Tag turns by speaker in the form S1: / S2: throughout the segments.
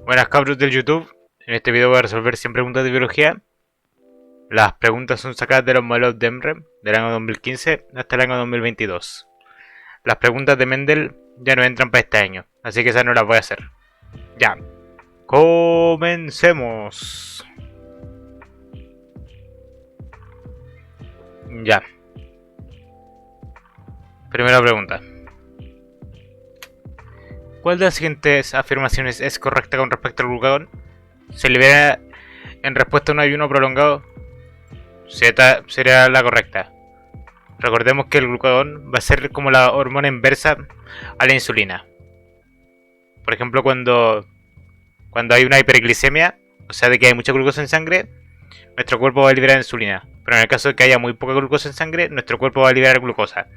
S1: Buenas cabros del YouTube, en este video voy a resolver 100 preguntas de biología. Las preguntas son sacadas de los modelos de EMRE del año 2015 hasta el año 2022. Las preguntas de Mendel ya no entran para este año, así que esas no las voy a hacer. Ya, comencemos. Ya. Primera pregunta. ¿Cuál de las siguientes afirmaciones es correcta con respecto al glucagón? Se libera en respuesta a un ayuno prolongado. Sería la correcta. Recordemos que el glucagón va a ser como la hormona inversa a la insulina. Por ejemplo, cuando hay una hiperglicemia, o sea, de que hay mucha glucosa en sangre, nuestro cuerpo va a liberar insulina. Pero en el caso de que haya muy poca glucosa en sangre, nuestro cuerpo va a liberar glucosa.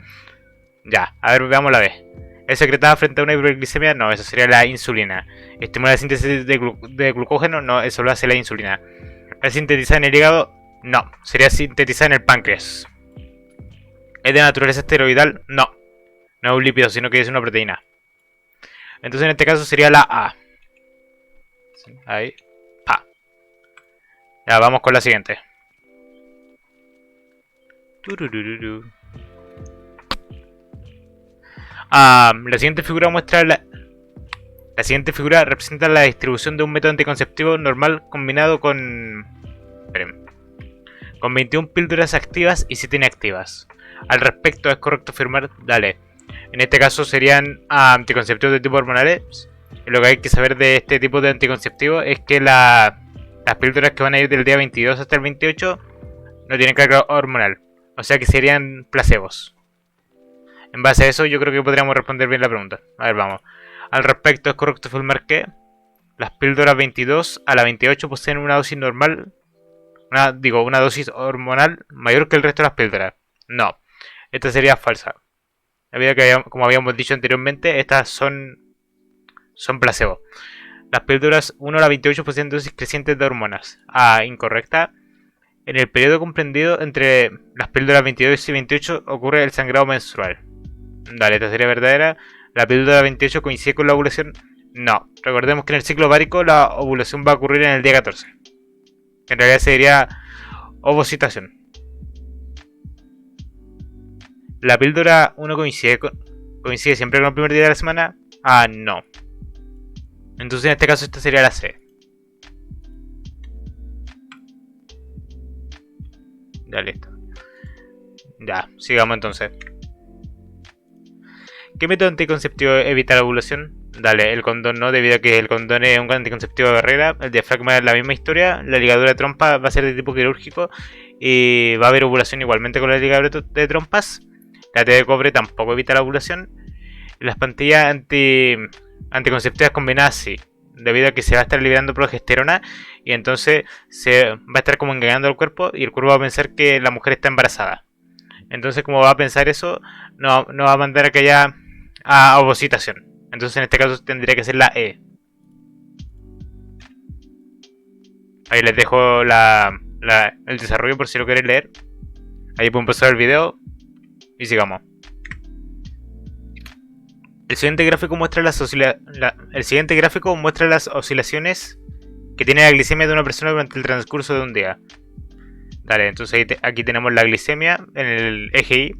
S1: Ya, a ver, veamos la B. ¿Es secretada frente a una hiperglicemia? No, eso sería la insulina. ¿Estimula la síntesis de glucógeno? No, eso lo hace la insulina. ¿Es sintetizada en el hígado? No, sería sintetizada en el páncreas. ¿Es de naturaleza esteroidal? No, no es un lípido, sino que es una proteína. Entonces en este caso sería la A. Ahí, pa. Ya, vamos con la siguiente. La siguiente figura muestra la siguiente figura representa la distribución de un método anticonceptivo normal combinado con... Esperen, con 21 píldoras activas y 7 inactivas. Al respecto, ¿es correcto afirmar? Dale. En este caso serían anticonceptivos de tipo hormonales. Y lo que hay que saber de este tipo de anticonceptivo es que las píldoras que van a ir del día 22 hasta el 28 no tienen carga hormonal. O sea que serían placebos. En base a eso yo creo que podríamos responder bien la pregunta. A ver, vamos. Al respecto, ¿es correcto afirmar que las píldoras 22 a la 28 poseen una dosis normal? Una dosis hormonal mayor que el resto de las píldoras. No, esta sería falsa. Como habíamos dicho anteriormente, estas son placebo. Las píldoras 1 a la 28 poseen dosis crecientes de hormonas. Incorrecta. En el periodo comprendido entre las píldoras 22 y 28 ocurre el sangrado menstrual. Dale, esta sería verdadera. ¿La píldora 28 coincide con la ovulación? No. Recordemos que en el ciclo ovárico la ovulación va a ocurrir en el día 14. En realidad sería ovocitación. ¿La píldora 1 coincide siempre con el primer día de la semana? No. Entonces en este caso esta sería la C. Ya, listo. Ya, sigamos entonces. ¿Qué método anticonceptivo evita la ovulación? Dale, el condón no, debido a que el condón es un anticonceptivo de barrera. El diafragma es la misma historia. La ligadura de trompa va a ser de tipo quirúrgico. Y va a haber ovulación igualmente con la ligadura de trompas. La T de cobre tampoco evita la ovulación. Y las pastillas anticonceptivas combinadas sí. Debido a que se va a estar liberando progesterona. Y entonces se va a estar como engañando al cuerpo. Y el cuerpo va a pensar que la mujer está embarazada. Entonces, como va a pensar eso, no va a mandar a que haya ovocitación. Entonces en este caso tendría que ser la E. Ahí les dejo el desarrollo por si lo quieren leer. Ahí pueden pasar el video y sigamos. El siguiente gráfico muestra las oscilaciones que tiene la glicemia de una persona durante el transcurso de un día. Dale, entonces aquí tenemos la glicemia en el eje Y.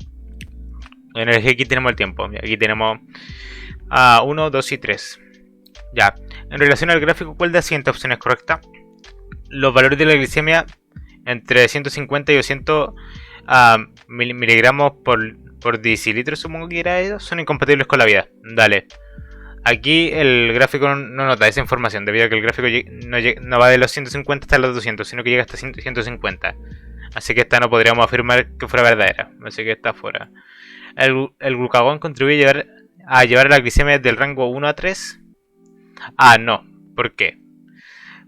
S1: En el eje X tenemos el tiempo. Aquí tenemos 1, 2 y 3. Ya. En relación al gráfico, ¿cuál de las siguientes opciones es correcta? Los valores de la glicemia entre 150 y 200 miligramos por decilitro, supongo que era eso, son incompatibles con la vida. Dale. Aquí el gráfico no nota esa información, debido a que el gráfico no va de los 150 hasta los 200, sino que llega hasta 150. Así que esta no podríamos afirmar que fuera verdadera. Así que está fuera. ¿El glucagón contribuye a llevar la glicemia del rango 1 a 3? No. ¿Por qué?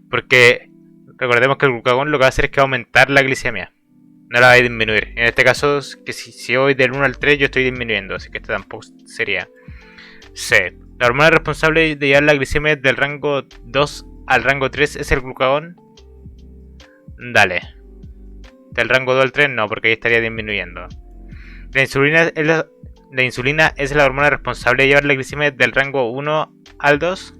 S1: Porque recordemos que el glucagón lo que va a hacer es que va a aumentar la glicemia. No la va a disminuir. En este caso, que si voy del 1 al 3, yo estoy disminuyendo. Así que esta tampoco sería. C. La hormona responsable de llevar la glicemia del rango 2 al rango 3 es el glucagón. Dale. Del rango 2 al 3 no, porque ahí estaría disminuyendo. La insulina es la hormona responsable de llevar la glicemia del rango 1 al 2.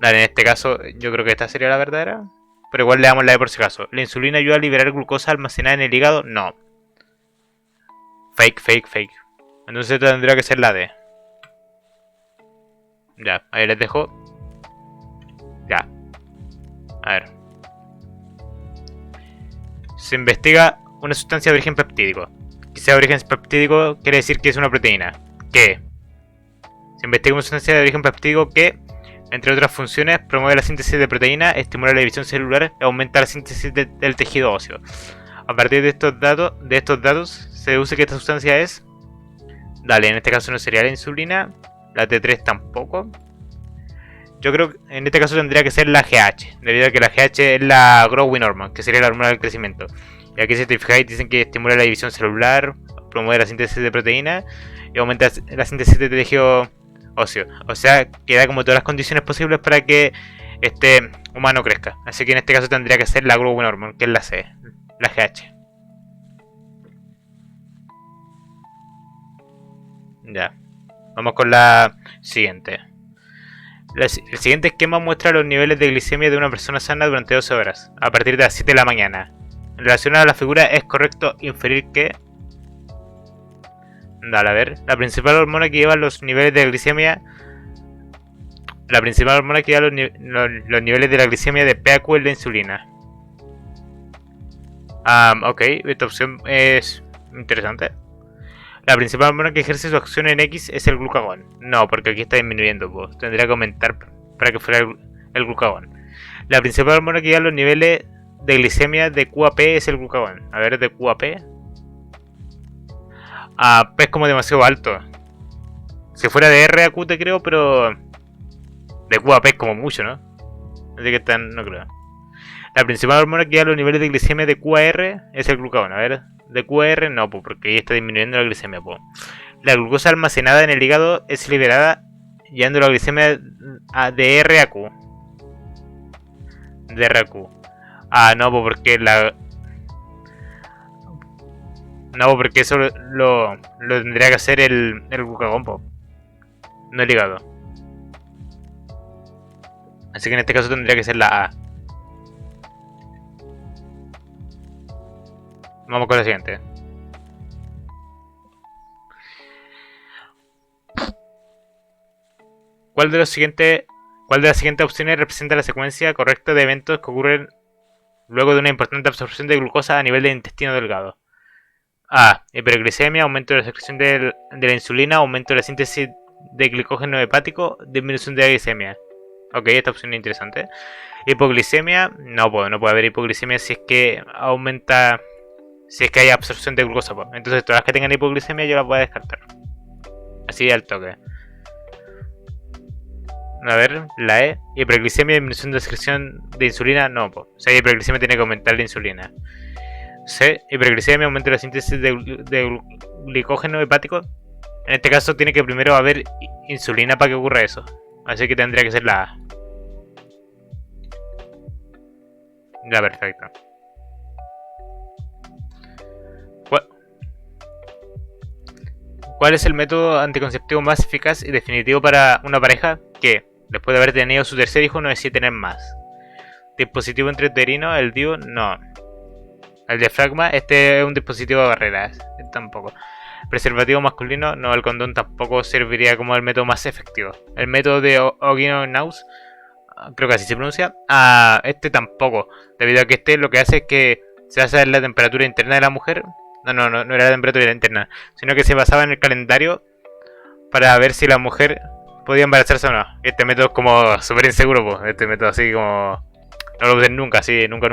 S1: Dale, en este caso yo creo que esta sería la verdadera. Pero igual le damos la D por si acaso. ¿La insulina ayuda a liberar glucosa almacenada en el hígado? No. Fake, fake, fake. Entonces tendría que ser la D. Ya, ahí les dejo. Ya. A ver. Se investiga una sustancia de origen peptídico. Que sea de origen peptídico quiere decir que es una proteína. ¿Qué? Se investiga una sustancia de origen peptídico que, entre otras funciones, promueve la síntesis de proteína, estimula la división celular y aumenta la síntesis del tejido óseo. A partir de estos datos, se deduce que esta sustancia es... Dale, en este caso no sería la insulina. La T3 tampoco. Yo creo que en este caso tendría que ser la GH, debido a que la GH es la Growing Hormone, que sería la hormona del crecimiento. Y aquí si te fijáis dicen que estimula la división celular, promueve la síntesis de proteína y aumenta la síntesis de tejido óseo. O sea, que da como todas las condiciones posibles para que este humano crezca. Así que en este caso tendría que ser la Growing Hormone, que es la C, la GH. Ya. Vamos con la siguiente. El siguiente esquema muestra los niveles de glicemia de una persona sana durante 12 horas, a partir de las 7 de la mañana. En relación a la figura, es correcto inferir que... Dale, a ver. La principal hormona que lleva los niveles de glicemia... La principal hormona que lleva los niveles de la glicemia de PAQ es la insulina. Ok, esta opción es interesante. La principal hormona que ejerce su acción en X es el glucagón. No, porque aquí está disminuyendo, pues. Tendría que aumentar para que fuera el glucagón. La principal hormona que lleva los niveles de glicemia de QAP es el glucagón. A ver, de QAP. P es como demasiado alto. Si fuera de RAQ te creo, pero... De QAP es como mucho, ¿no? Así que no creo. La principal hormona que lleva los niveles de glicemia de QAR es el glucagón. A ver... De QR no, porque ahí está disminuyendo la glicemia. La glucosa almacenada en el hígado es liberada llevando la glicemia de R a Q. De R a Q. No, porque la... No, porque eso lo tendría que hacer el glucagón, no el hígado. Así que en este caso tendría que ser la A. Vamos con la siguiente. ¿Cuál de las siguientes opciones representa la secuencia correcta de eventos que ocurren luego de una importante absorción de glucosa a nivel del intestino delgado? A. Hiperglicemia, aumento de la secreción de la insulina, aumento de la síntesis de glicógeno hepático, disminución de la glicemia. Ok, esta opción es interesante. Hipoglicemia, no puede haber hipoglicemia si es que aumenta... Si es que hay absorción de glucosa, entonces todas las que tengan hipoglicemia yo las voy a descartar. Así al toque. A ver, la E. Hiperglicemia, disminución de secreción de insulina, no, O sea, hiperglicemia tiene que aumentar la insulina. C. Hiperglicemia, aumenta la síntesis de glicógeno hepático. En este caso tiene que primero haber insulina para que ocurra eso. Así que tendría que ser la A. Ya, perfecto. ¿Cuál es el método anticonceptivo más eficaz y definitivo para una pareja que, después de haber tenido su tercer hijo, no decide tener más? Dispositivo intrauterino, el DIU, no. El diafragma, este es un dispositivo de barreras, tampoco. Preservativo masculino, no, el condón tampoco serviría como el método más efectivo. El método de Ogino-Naus, creo que así se pronuncia, este tampoco, debido a que este lo que hace es que se basa en la temperatura interna de la mujer. No era la temperatura interna, sino que se basaba en el calendario para ver si la mujer podía embarazarse o no. Este método es como súper inseguro, este método así como... No lo usen nunca, así, nunca.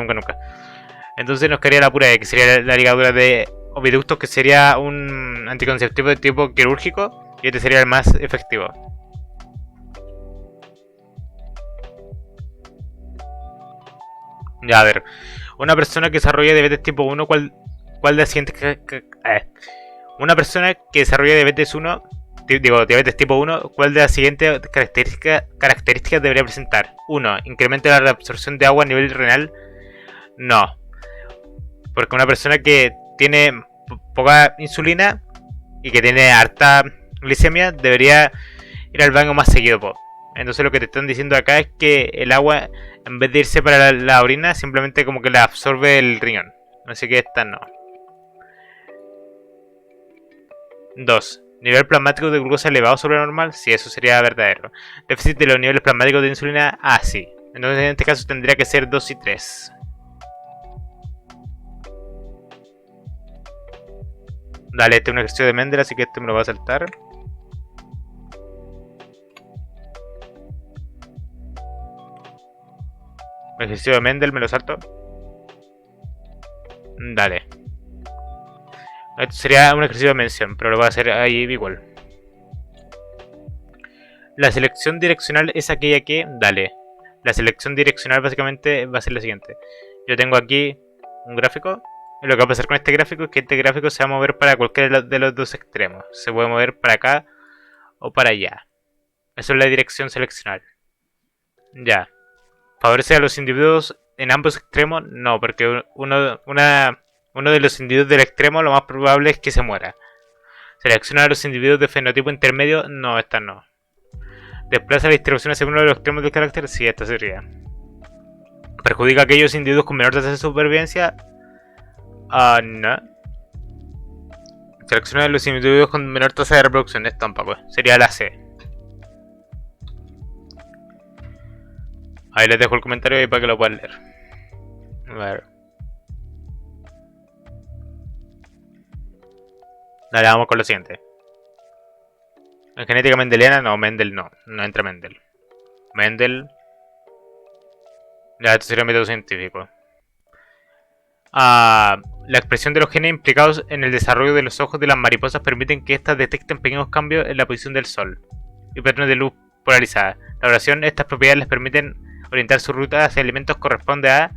S1: Entonces nos quedaría la pura E, que sería la ligadura de oviductos, que sería un anticonceptivo de tipo quirúrgico, y este sería el más efectivo. Ya, a ver. Una persona que desarrolla diabetes tipo 1, ¿cuál de las siguientes... Una persona que desarrolla diabetes 1... diabetes tipo 1, ¿cuál de las siguientes características debería presentar? 1. Incremento de la absorción de agua a nivel renal. No. Porque una persona que tiene poca insulina y que tiene harta glicemia debería ir al baño más seguido. Entonces lo que te están diciendo acá es que el agua, en vez de irse para la orina, simplemente como que la absorbe el riñón. Así que esta no. 2. Nivel plasmático de glucosa elevado sobre lo normal. Sí, eso sería verdadero. Déficit de los niveles plasmáticos de insulina. Ah, sí. Entonces en este caso tendría que ser 2 y 3. Dale, este es un ejercicio de Mendel, así que este me lo va a saltar. Ejercicio de Mendel, me lo salto. Dale. Esto sería un ejercicio de mención, pero lo voy a hacer ahí igual. La selección direccional es aquella que... Dale. La selección direccional básicamente va a ser la siguiente. Yo tengo aquí un gráfico. Y lo que va a pasar con este gráfico es que este gráfico se va a mover para cualquiera de los dos extremos. Se puede mover para acá o para allá. Eso es la dirección seleccional. Ya. ¿Favorece a los individuos en ambos extremos? No, porque uno de los individuos del extremo lo más probable es que se muera. ¿Selecciona a los individuos de fenotipo intermedio? No, esta no. ¿Desplaza la distribución hacia uno de los extremos del carácter? Sí, esta sería. ¿Perjudica a aquellos individuos con menor tasa de supervivencia? No. ¿Selecciona a los individuos con menor tasa de reproducción? Esta tampoco. Sería la C. Ahí les dejo el comentario ahí para que lo puedan leer. A ver. Dale, vamos con lo siguiente. En genética mendeliana, no, Mendel no. No entra Mendel. Mendel. Ya, esto sería un método científico. La expresión de los genes implicados en el desarrollo de los ojos de las mariposas permiten que éstas detecten pequeños cambios en la posición del sol y patrones de luz polarizada. La oración, estas propiedades les permiten orientar su ruta hacia alimentos corresponde a...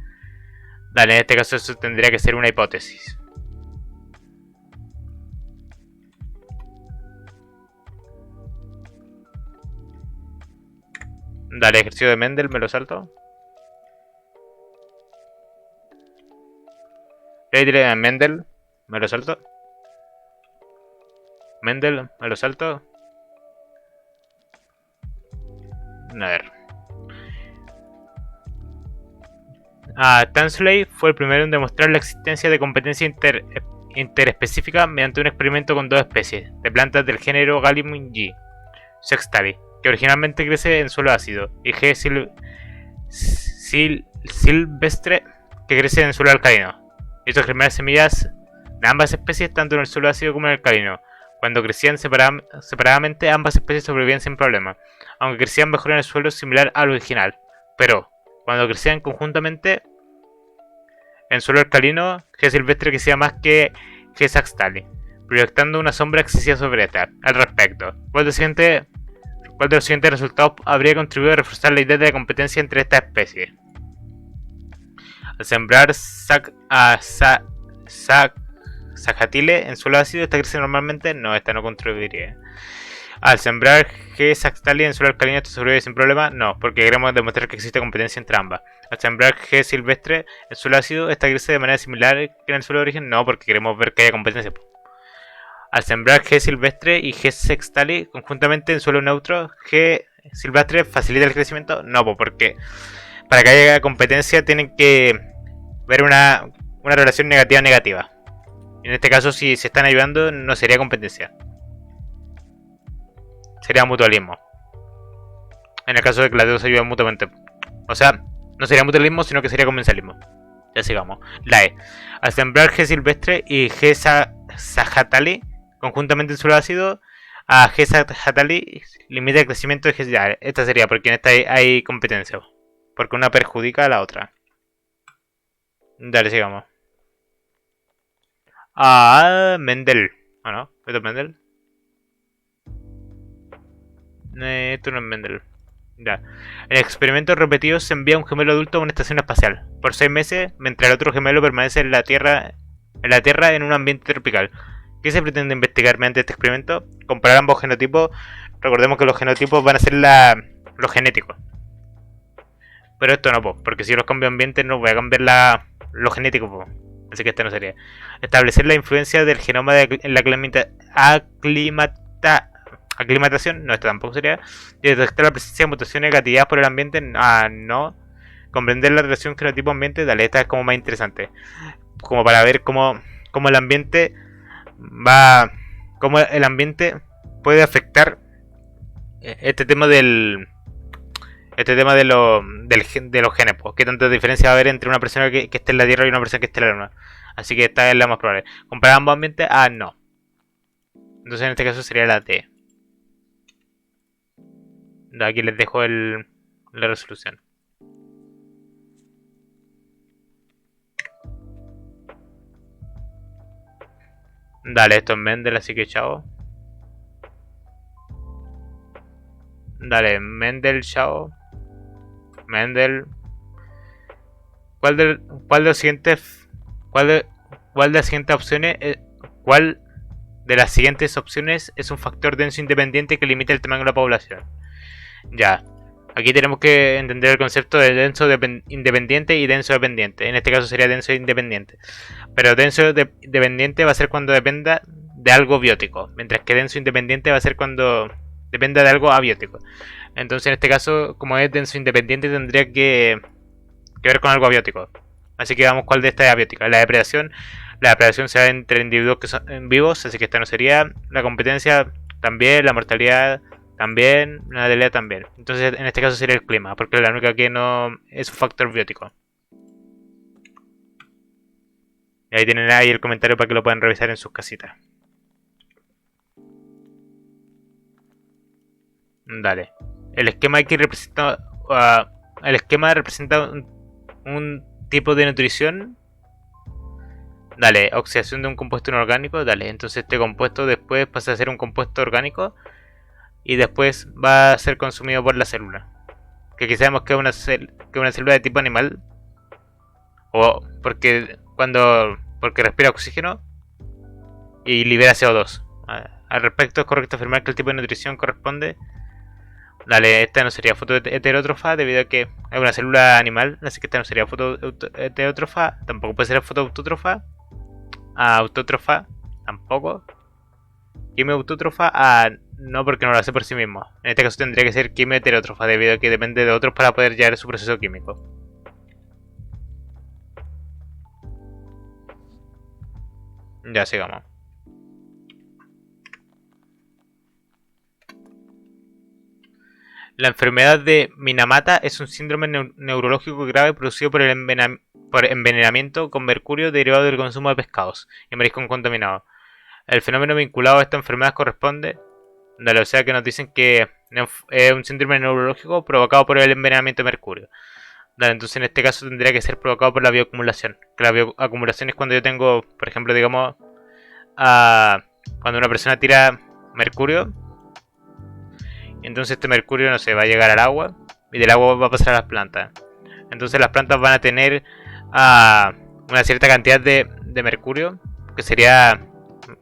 S1: Dale, en este caso eso tendría que ser una hipótesis. Dale, ejercicio de Mendel, me lo salto. Mendel, me lo salto. Mendel, me lo salto. A ver. Tansley fue el primero en demostrar la existencia de competencia interespecífica mediante un experimento con dos especies de plantas del género Galium G. Sextari, que originalmente crece en suelo ácido, y G. silvestre, que crece en suelo alcalino. Hizo germinar semillas de ambas especies tanto en el suelo ácido como en el alcalino. Cuando crecían separadamente, ambas especies sobrevivían sin problema, aunque crecían mejor en el suelo similar al original. Pero, cuando crecían conjuntamente en suelo alcalino, G. silvestre crecía más que G. saxtali, proyectando una sombra excesiva sobre esta. Al respecto, ¿cuál de los siguientes resultados habría contribuido a reforzar la idea de la competencia entre estas especies? Al sembrar Sagatile en suelo ácido, esta crece normalmente. No, esta no contribuiría. Al sembrar G. saxtali en suelo alcalino, esto sobrevive sin problema. No, porque queremos demostrar que existe competencia entre ambas. Al sembrar G. silvestre en suelo ácido, esta crece de manera similar que en el suelo de origen. No, porque queremos ver que haya competencia. Al sembrar G. silvestre y G. saxtali conjuntamente en suelo neutro, G. silvestre facilita el crecimiento. No, porque para que haya competencia tienen que ver una relación negativa-negativa. En este caso, si se están ayudando, no sería competencia. Sería mutualismo. En el caso de que las dos se ayuden mutuamente. O sea, no sería mutualismo, sino que sería comensalismo. Ya sigamos. La E. Al sembrar G. silvestre y G. sagatali conjuntamente en suelo ácido, a G. sagatali limita el crecimiento de G. Esta sería porque en esta hay competencia. Porque una perjudica a la otra. Dale, sigamos. Mendel. ¿O no? ¿Esto es Mendel? Esto no es Mendel. Ya. En experimentos repetidos se envía un gemelo adulto a una estación espacial por 6 meses, mientras el otro gemelo permanece en la Tierra en un ambiente tropical. ¿Qué se pretende investigar mediante este experimento? Comparar ambos genotipos. Recordemos que los genotipos van a ser los genéticos. Pero esto no, porque si los cambio de ambiente no voy a cambiar lo genético, así que esta no sería. Establecer la influencia del genoma en la Aclimatación, no, esta tampoco sería. Y detectar la presencia de mutaciones gatilladas por el ambiente, no. Comprender la relación genotipo-ambiente, dale, esta es como más interesante. Como para ver cómo el ambiente va. Cómo el ambiente puede afectar este tema del. Este tema de los genes, pues. ¿Qué tanta diferencia va a haber entre una persona que esté en la Tierra y una persona que esté en la Luna? Así que esta es la más probable. Comparar ambos ambientes, no. Entonces en este caso sería la D. Aquí les dejo la resolución. Dale, esto es Mendel, así que chao. Dale, Mendel, chao. Mendel. ¿Cuál de los siguientes. ¿Cuál de las siguientes opciones. ¿Cuál de las siguientes opciones es un factor denso independiente que limita el tamaño de la población? Ya. Aquí tenemos que entender el concepto de denso independiente y denso dependiente. En este caso sería denso independiente. Pero denso dependiente va a ser cuando dependa de algo biótico. Mientras que denso independiente va a ser cuando dependa de algo abiótico. Entonces en este caso, como es denso independiente, tendría que ver con algo abiótico. Así que vamos cuál de estas es abiótica. La depredación se da entre individuos que son vivos, así que esta no sería. La competencia también, la mortalidad también, la natalidad también. Entonces en este caso sería el clima, porque la única que no es un factor biótico. Y ahí tienen ahí el comentario para que lo puedan revisar en sus casitas. Dale. El esquema aquí representa. El esquema representa un tipo de nutrición. Dale, oxidación de un compuesto inorgánico. Dale, entonces este compuesto después pasa a ser un compuesto orgánico. Y después va a ser consumido por la célula. Que aquí sabemos que es una célula de tipo animal. O porque porque respira oxígeno y libera CO2. Al respecto es correcto afirmar que el tipo de nutrición corresponde. Dale, esta no sería fotoheterótrofa debido a que es una célula animal, así que esta no sería fotoheterótrofa, tampoco puede ser fotoautótrofa, autótrofa, tampoco. Quimioautótrofa, no, porque no lo hace por sí mismo. En este caso tendría que ser quimioheterótrofa debido a que depende de otros para poder llevar su proceso químico. Ya sigamos. La enfermedad de Minamata es un síndrome neurológico grave producido por el envenenamiento con mercurio derivado del consumo de pescados y marisco contaminado. El fenómeno vinculado a esta enfermedad corresponde, o sea que nos dicen que es un síndrome neurológico provocado por el envenenamiento de mercurio. Dale, entonces en este caso tendría que ser provocado por la bioacumulación. Que la bioacumulación es cuando yo tengo, por ejemplo, digamos, cuando una persona tira mercurio. Entonces este mercurio, no sé, va a llegar al agua y del agua va a pasar a las plantas. Entonces las plantas van a tener una cierta cantidad de mercurio, que sería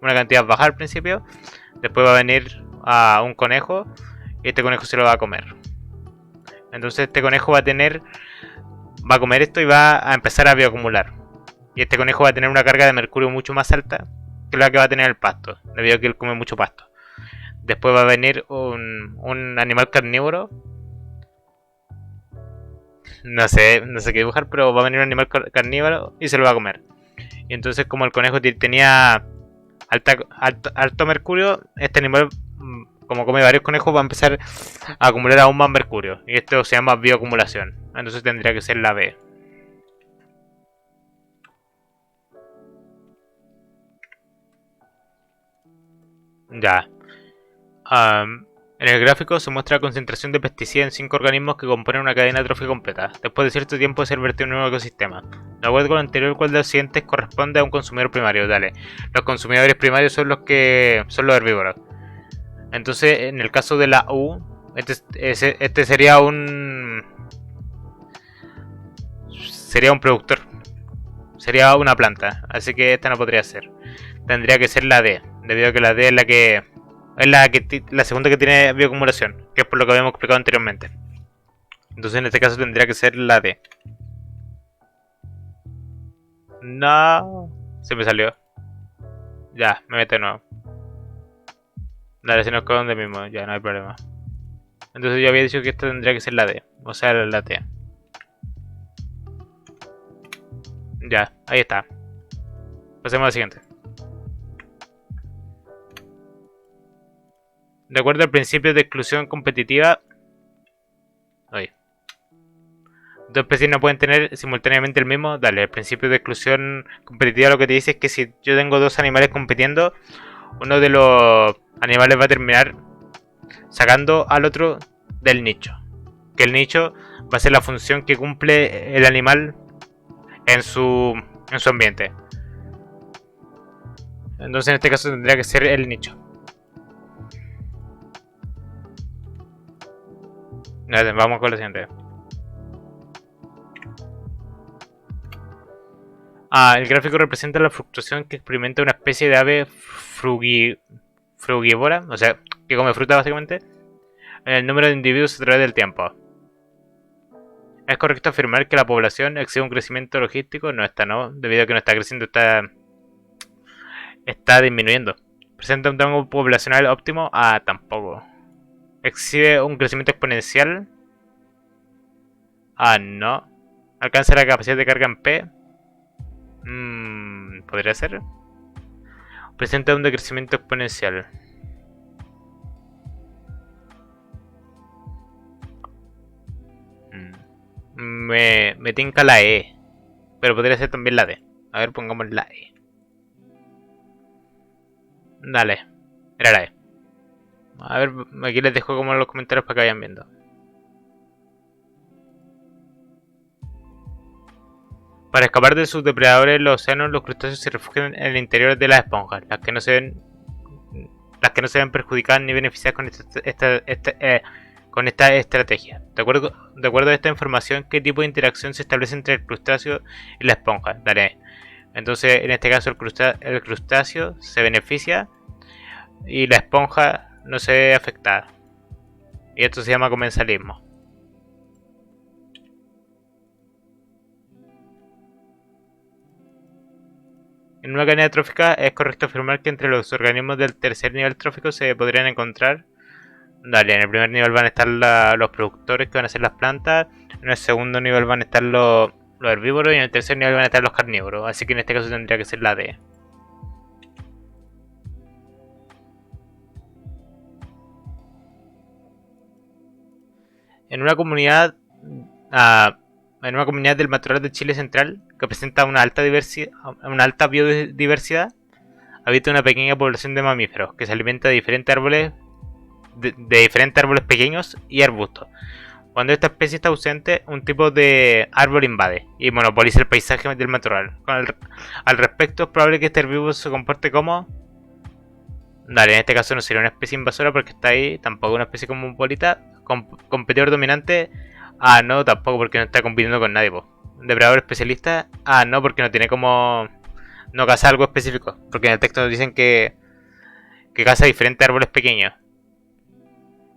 S1: una cantidad baja al principio. Después va a venir un conejo y este conejo se lo va a comer. Entonces este conejo va a comer esto y va a empezar a bioacumular. Y este conejo va a tener una carga de mercurio mucho más alta que la que va a tener el pasto, debido a que él come mucho pasto. Después va a venir un animal carnívoro. No sé qué dibujar, pero va a venir un animal carnívoro y se lo va a comer. Y entonces, como el conejo tenía alto mercurio, este animal, como come varios conejos, va a empezar a acumular aún más mercurio. Y esto se llama bioacumulación. Entonces tendría que ser la B. Ya. En el gráfico se muestra la concentración de pesticidas en 5 organismos que componen una cadena trófica completa, después de cierto tiempo de ser vertido en un nuevo ecosistema. De acuerdo con lo anterior, ¿cuál de los siguientes corresponde a un consumidor primario? Dale. Los consumidores primarios son los herbívoros. Entonces, en el caso de la U, este sería un productor. Sería una planta, así que esta no podría ser. Tendría que ser la D, debido a que la D es la segunda que tiene bioacumulación, que es por lo que habíamos explicado anteriormente. Entonces en este caso tendría que ser la D. No, se me salió. Ya, me meto de nuevo. Dale, si nos queda donde mismo, ya no hay problema. Entonces yo había dicho que esta tendría que ser la D, o sea, la T. Ya, ahí está. Pasemos a la siguiente. De acuerdo al principio de exclusión competitiva, oye, dos especies no pueden tener simultáneamente el mismo. Dale, el principio de exclusión competitiva lo que te dice es que si yo tengo dos animales compitiendo, uno de los animales va a terminar sacando al otro del nicho. Que el nicho va a ser la función que cumple el animal en su ambiente. Entonces en este caso tendría que ser el nicho. Vamos con la siguiente. El gráfico representa la fluctuación que experimenta una especie de ave frugívora, o sea, que come fruta básicamente, en el número de individuos a través del tiempo. ¿Es correcto afirmar que la población exhibe un crecimiento logístico? No está, ¿no? Debido a que no está creciendo, está disminuyendo. ¿Presenta un rango poblacional óptimo? Tampoco. ¿Exhibe un crecimiento exponencial? No. ¿Alcanza la capacidad de carga en P? ¿Podría ser? Presenta un decrecimiento exponencial. Me tinca la E. Pero podría ser también la D. A ver, pongamos la E. Dale. Era la E. A ver, aquí les dejo como en los comentarios para que vayan viendo. Para escapar de sus depredadores en los océanos, los crustáceos se refugian en el interior de las esponjas, las que no se ven perjudicadas ni beneficiadas con esta estrategia. De acuerdo a esta información, ¿qué tipo de interacción se establece entre el crustáceo y la esponja? Dale. Entonces, en este caso, el crustáceo se beneficia y la esponja no se ve afectada. Y esto se llama comensalismo. En una cadena trófica es correcto afirmar que entre los organismos del tercer nivel trófico se podrían encontrar. Dale, en el primer nivel van a estar los productores que van a ser las plantas. En el segundo nivel van a estar los herbívoros. Y en el tercer nivel van a estar los carnívoros. Así que en este caso tendría que ser la D. En una comunidad del matorral de Chile Central que presenta una alta biodiversidad, habita una pequeña población de mamíferos que se alimenta de diferentes árboles pequeños y arbustos. Cuando esta especie está ausente, un tipo de árbol invade y monopoliza el paisaje del matorral. Al respecto, es probable que este herbívoro se comporte como... Dale, en este caso no sería una especie invasora porque está ahí, tampoco una especie cosmopolita. Competidor dominante, no, tampoco porque no está compitiendo con nadie, po. Depredador especialista, no, porque no tiene como... No caza algo específico, porque en el texto nos dicen que caza diferentes árboles pequeños.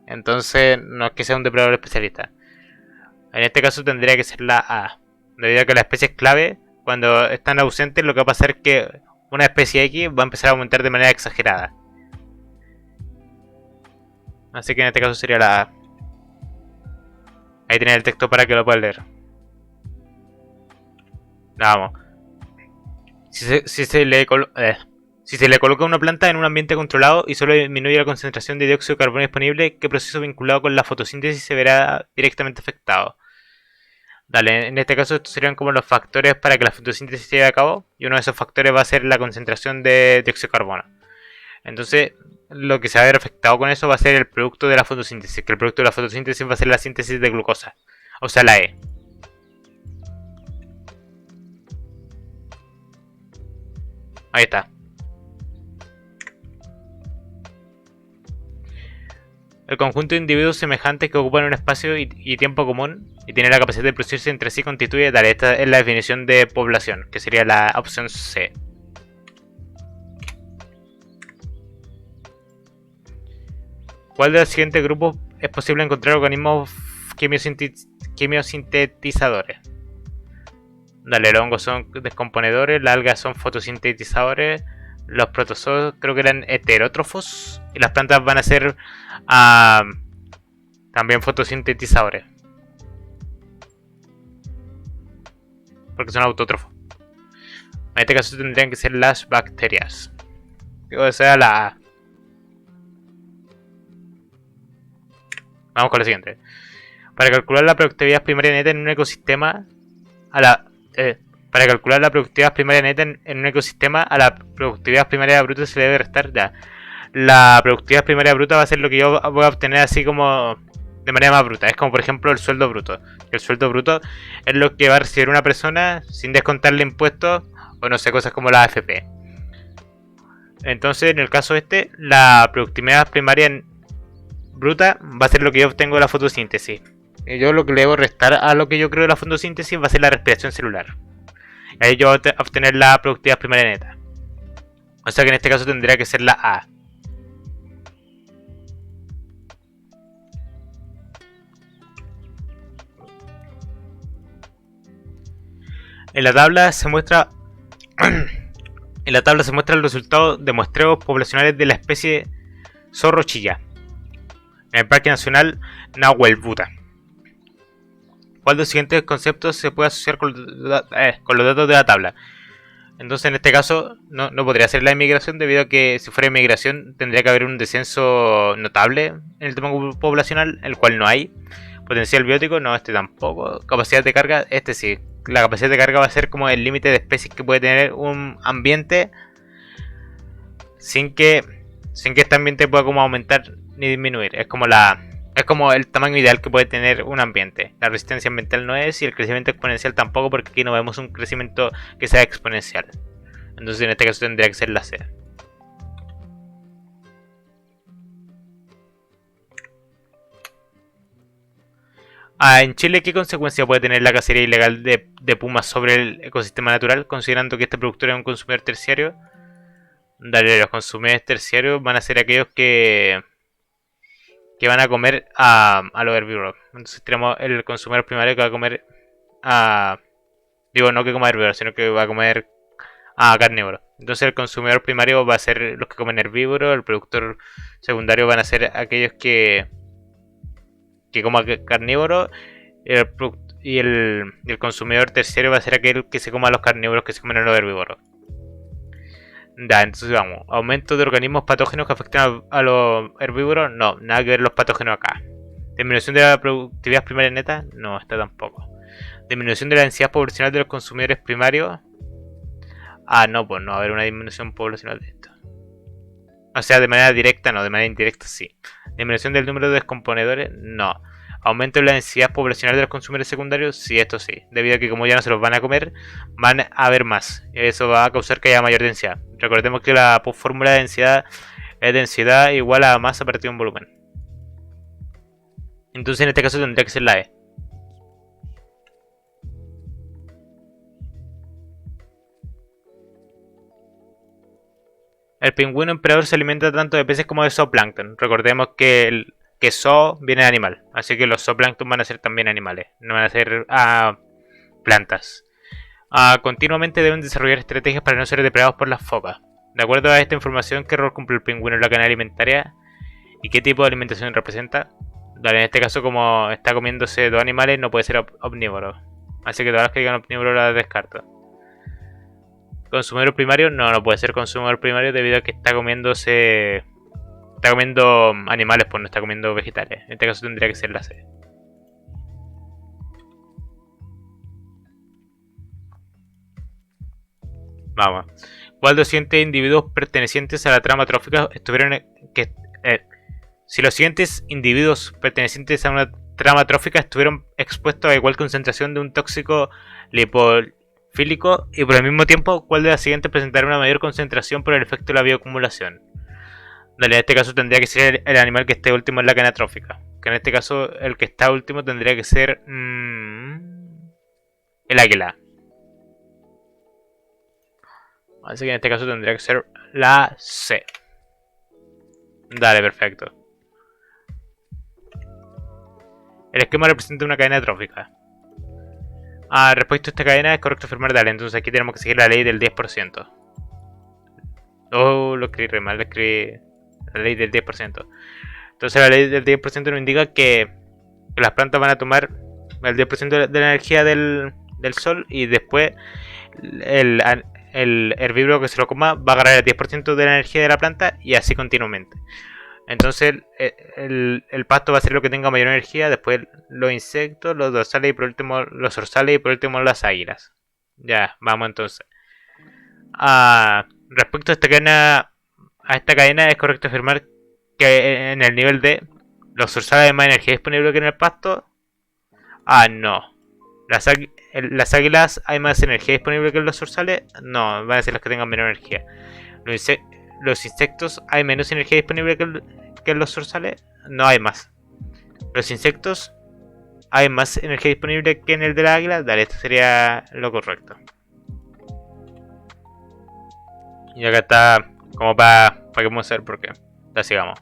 S1: Entonces, no es que sea un depredador especialista. En este caso tendría que ser la A. Debido a que la especie es clave, cuando están ausentes, lo que va a pasar es que una especie X va a empezar a aumentar de manera exagerada. Así que en este caso sería la A. Ahí tiene el texto para que lo puedan leer. Vamos. Si se le coloca una planta en un ambiente controlado y solo disminuye la concentración de dióxido de carbono disponible, ¿qué proceso vinculado con la fotosíntesis se verá directamente afectado? Dale, en este caso estos serían como los factores para que la fotosíntesis se lleve a cabo, y uno de esos factores va a ser la concentración de dióxido de carbono. Entonces, lo que se va a ver afectado con eso va a ser el producto de la fotosíntesis, que el producto de la fotosíntesis va a ser la síntesis de glucosa, o sea, la E. Ahí está. El conjunto de individuos semejantes que ocupan un espacio y tiempo común y tienen la capacidad de producirse entre sí constituye... Dale, esta es la definición de población, que sería la opción C. ¿Cuál de los siguientes grupos es posible encontrar organismos quimiosintetizadores? Dale, los hongos son descomponedores, las algas son fotosintetizadores, Los protozoos creo que eran heterótrofos. Y las plantas van a ser ah, también fotosintetizadores. Porque son autótrofos. En este caso tendrían que ser las bacterias. O sea, la A. Vamos con la siguiente. Para calcular la productividad primaria neta en un ecosistema para calcular la productividad primaria neta en un ecosistema, a la productividad primaria bruta se le debe restar ya. La productividad primaria bruta va a ser lo que yo voy a obtener así como de manera más bruta. Es como por ejemplo el sueldo bruto. El sueldo bruto es lo que va a recibir una persona sin descontarle impuestos o no sé, cosas como la AFP. Entonces en el caso este, la productividad primaria bruta va a ser lo que yo obtengo de la fotosíntesis. Y yo lo que le debo restar a lo que yo creo de la fotosíntesis va a ser la respiración celular. Y ahí yo voy a obtener la productividad primaria neta. O sea que en este caso tendría que ser la A. En la tabla se muestra el resultado de muestreos poblacionales de la especie zorro chilla en el Parque Nacional Nahuel Buda. ¿Cuál de los siguientes conceptos se puede asociar con los datos de la tabla? Entonces en este caso no podría ser la inmigración, debido a que si fuera inmigración tendría que haber un descenso notable en el tema poblacional, el cual no hay. Potencial biótico, no, este tampoco. Capacidad de carga, este sí. La capacidad de carga va a ser como el límite de especies que puede tener un ambiente sin que este ambiente pueda como aumentar ni disminuir. Es como el tamaño ideal que puede tener un ambiente. La resistencia ambiental no es, y el crecimiento exponencial tampoco, porque aquí no vemos un crecimiento que sea exponencial. Entonces en este caso tendría que ser la C. En Chile, ¿qué consecuencia puede tener la cacería ilegal de pumas sobre el ecosistema natural, considerando que este productor es un consumidor terciario? Dale, los consumidores terciarios van a ser aquellos que van a comer a los herbívoros. Entonces tenemos el consumidor primario que va a comer a... Digo, no que coma herbívoros, sino que va a comer a carnívoros. Entonces el consumidor primario va a ser los que comen herbívoros, el productor secundario van a ser aquellos que coma carnívoro, y el consumidor terciario va a ser aquel que se coma a los carnívoros que se comen a los herbívoros. Entonces vamos, aumento de organismos patógenos que afectan a los herbívoros, no, nada que ver los patógenos acá. Disminución de la productividad primaria neta, no, está tampoco. Disminución de la densidad poblacional de los consumidores primarios, no, pues no va a haber una disminución poblacional de esto. O sea, de manera directa no, de manera indirecta sí. Disminución del número de descomponedores, no. Aumento de la densidad poblacional de los consumidores secundarios, sí, esto sí. Debido a que como ya no se los van a comer, van a haber más. Y eso va a causar que haya mayor densidad. Recordemos que la fórmula de densidad es densidad igual a masa partido en volumen. Entonces en este caso tendría que ser la E. El pingüino emperador se alimenta tanto de peces como de zooplancton. Recordemos que zoo viene de animal, así que los zooplancton van a ser también animales, no van a ser plantas. Continuamente deben desarrollar estrategias para no ser depredados por las focas. De acuerdo a esta información, ¿qué rol cumple el pingüino en la cadena alimentaria? ¿Y qué tipo de alimentación representa? En este caso, como está comiéndose dos animales, no puede ser omnívoro. Así que todas las que digan omnívoro las descarto. ¿Consumidor primario? No puede ser consumidor primario debido a que está comiendo animales, pues no está comiendo vegetales. En este caso tendría que ser la C. Vamos. ¿Cuál de los siguientes individuos pertenecientes a la trama trófica estuvieron si los siguientes individuos pertenecientes a una trama trófica estuvieron expuestos a igual concentración de un tóxico lipofílico, y por el mismo tiempo, ¿cuál de las siguientes presentará una mayor concentración por el efecto de la bioacumulación? En este caso tendría que ser el animal que esté último en la cadena trófica. Que en este caso el que está último tendría que ser el águila. Así que en este caso tendría que ser la C. Dale, perfecto. El esquema representa una cadena trófica. Respecto a esta cadena es correcto afirmar dale. Entonces aquí tenemos que seguir la ley del 10%. Oh, lo escribí re mal, lo escribí la ley del 10%. Entonces la ley del 10% nos indica que las plantas van a tomar el 10% de la energía del sol y después el, el herbívoro que se lo coma va a agarrar el 10% de la energía de la planta y así continuamente. Entonces el pasto va a ser lo que tenga mayor energía, después los insectos, los dorsales y por último los zorzales y por último las águilas. Ya, vamos entonces. Respecto a esta cadena es correcto afirmar que en el nivel D los zorzales hay más energía disponible que en el pasto. No. Las águilas hay más energía disponible que en los zorzales. No, van a ser las que tengan menos energía. Los insectos hay menos energía disponible que en los zorzales. No hay más. Los insectos hay más energía disponible que en el de la águila. Dale, esto sería lo correcto. Y acá está como para que vamos a ver por qué. Ya sigamos.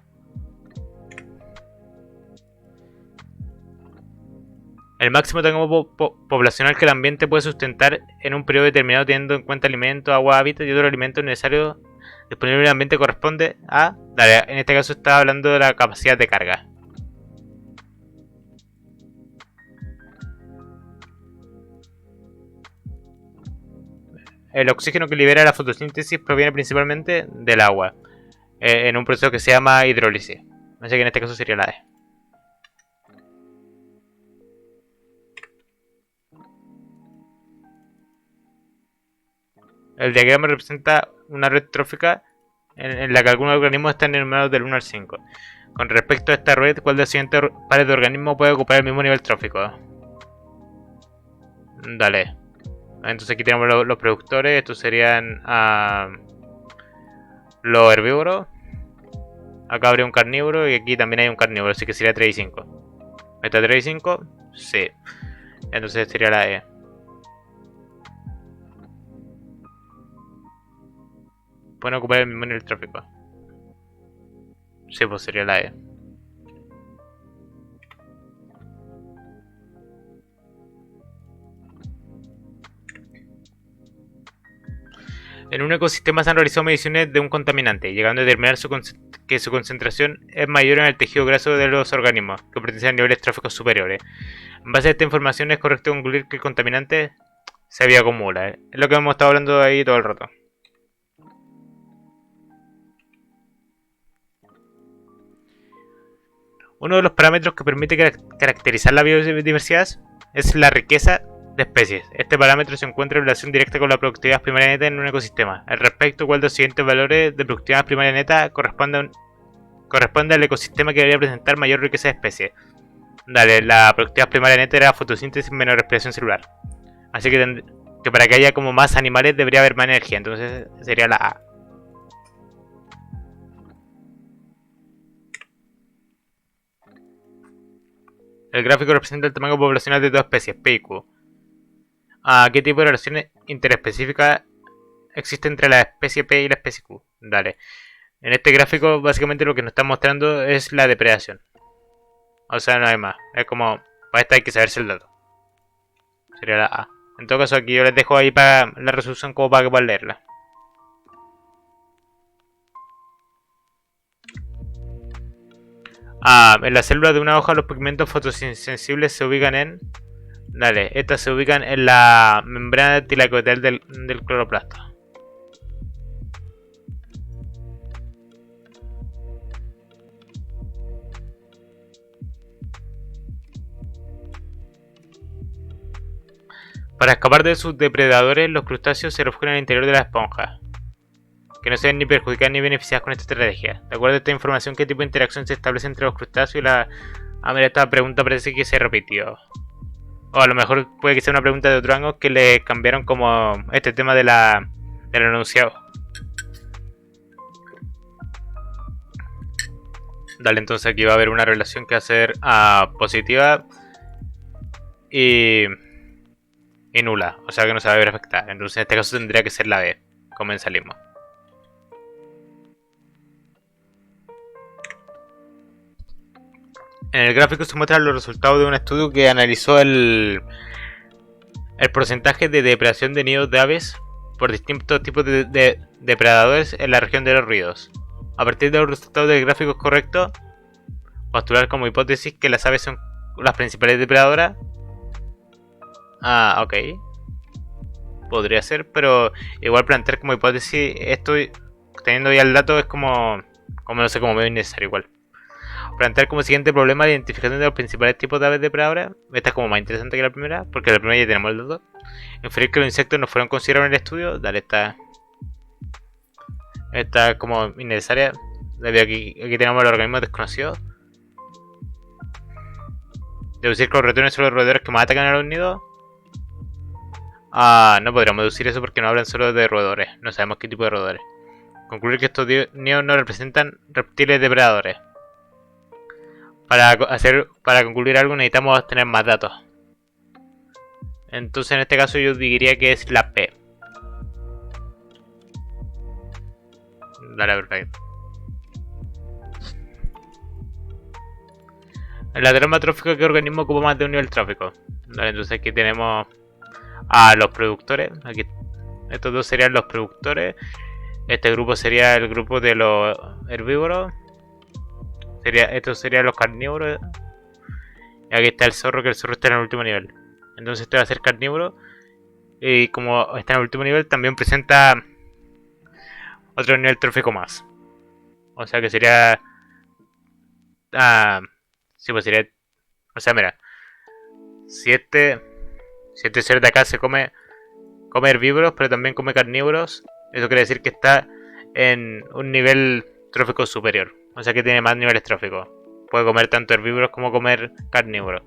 S1: El máximo tango poblacional que el ambiente puede sustentar en un periodo determinado teniendo en cuenta alimentos, agua, hábitat y otros alimentos necesarios disponibles en el ambiente corresponde a... Dale, en este caso está hablando de la capacidad de carga. El oxígeno que libera la fotosíntesis proviene principalmente del agua, en un proceso que se llama hidrólisis. Así que en este caso sería la E. El diagrama representa una red trófica en la que algunos organismos están enumerados del 1 al 5. Con respecto a esta red, ¿cuál de los siguientes pares de organismos puede ocupar el mismo nivel trófico? Dale. Entonces aquí tenemos los productores, estos serían los herbívoros. Acá habría un carnívoro y aquí también hay un carnívoro, así que sería 3 y 5. ¿Está 3 y 5? Sí. Entonces sería la E. Pueden ocupar el mismo nivel trófico. Sí, pues sería la E. En un ecosistema se han realizado mediciones de un contaminante, llegando a determinar que su concentración es mayor en el tejido graso de los organismos, que pertenecen a niveles tróficos superiores. En base a esta información es correcto concluir que el contaminante se bioacumula. Es lo que hemos estado hablando ahí todo el rato. Uno de los parámetros que permite caracterizar la biodiversidad es la riqueza de especies. Este parámetro se encuentra en relación directa con la productividad primaria neta en un ecosistema. Al respecto, ¿cuál de los siguientes valores de productividad primaria neta corresponde al ecosistema que debería presentar mayor riqueza de especies? Dale, la productividad primaria neta era fotosíntesis menos respiración celular. Así que para que haya como más animales debería haber más energía, entonces sería la A. El gráfico representa el tamaño poblacional de dos especies, P y Q. ¿Qué tipo de relaciones interespecíficas existe entre la especie P y la especie Q? Dale. En este gráfico básicamente lo que nos está mostrando es la depredación. O sea, no hay más. Es como, para esta hay que saberse el dato. Sería la A. En todo caso aquí yo les dejo ahí para la resolución como para que puedan leerla. En la célula de una hoja los pigmentos fotosensibles se ubican en... Dale, estas se ubican en la membrana tilacoidal del cloroplasto. Para escapar de sus depredadores, los crustáceos se refugian en el interior de la esponja, que no se ven ni perjudicadas ni beneficiadas con esta estrategia. De acuerdo a esta información, ¿qué tipo de interacción se establece entre los crustáceos y la... mira, esta pregunta parece que se repitió. O a lo mejor puede que sea una pregunta de otro ángulo que le cambiaron como este tema del enunciado. Dale, entonces aquí va a haber una relación que va a ser positiva y nula. O sea que no se va a ver afectada. Entonces en este caso tendría que ser la B. Comensalismo. En el gráfico se muestran los resultados de un estudio que analizó el porcentaje de depredación de nidos de aves por distintos tipos de depredadores en la región de los ríos. A partir de los resultados del gráfico correcto, postular como hipótesis que las aves son las principales depredadoras. Ah, ok. Podría ser, pero igual plantear como hipótesis esto, teniendo ya el dato, es como no sé, como medio innecesario igual. Plantear como siguiente problema la identificación de los principales tipos de aves depredadoras. Esta es como más interesante que la primera, porque la primera ya tenemos el dato. Inferir que los insectos no fueron considerados en el estudio. Dale, esta como innecesaria. Aquí tenemos los organismos desconocidos. Deducir que los ratones son los roedores que más atacan a los nidos. Ah, no podríamos deducir eso porque no hablan solo de roedores. No sabemos qué tipo de roedores. Concluir que estos nidos no representan reptiles depredadores. Para concluir algo necesitamos tener más datos. Entonces en este caso yo diría que es la P. Dale, perfecto. El lateroma trófico, ¿qué organismo ocupa más de un nivel trófico? Vale, entonces aquí tenemos a los productores. Aquí, estos dos serían los productores. Este grupo sería el grupo de los herbívoros. Estos serían los carnívoros. Y aquí está el zorro, que el zorro está en el último nivel. Entonces este va a ser carnívoro. Y como está en el último nivel, también presenta otro nivel trófico más. O sea que sería... sí, pues sería... O sea, mira. Si este ser de acá se come herbívoros, pero también come carnívoros, eso quiere decir que está en un nivel trófico superior. O sea que tiene más niveles tróficos. Puede comer tanto herbívoros como comer carnívoros.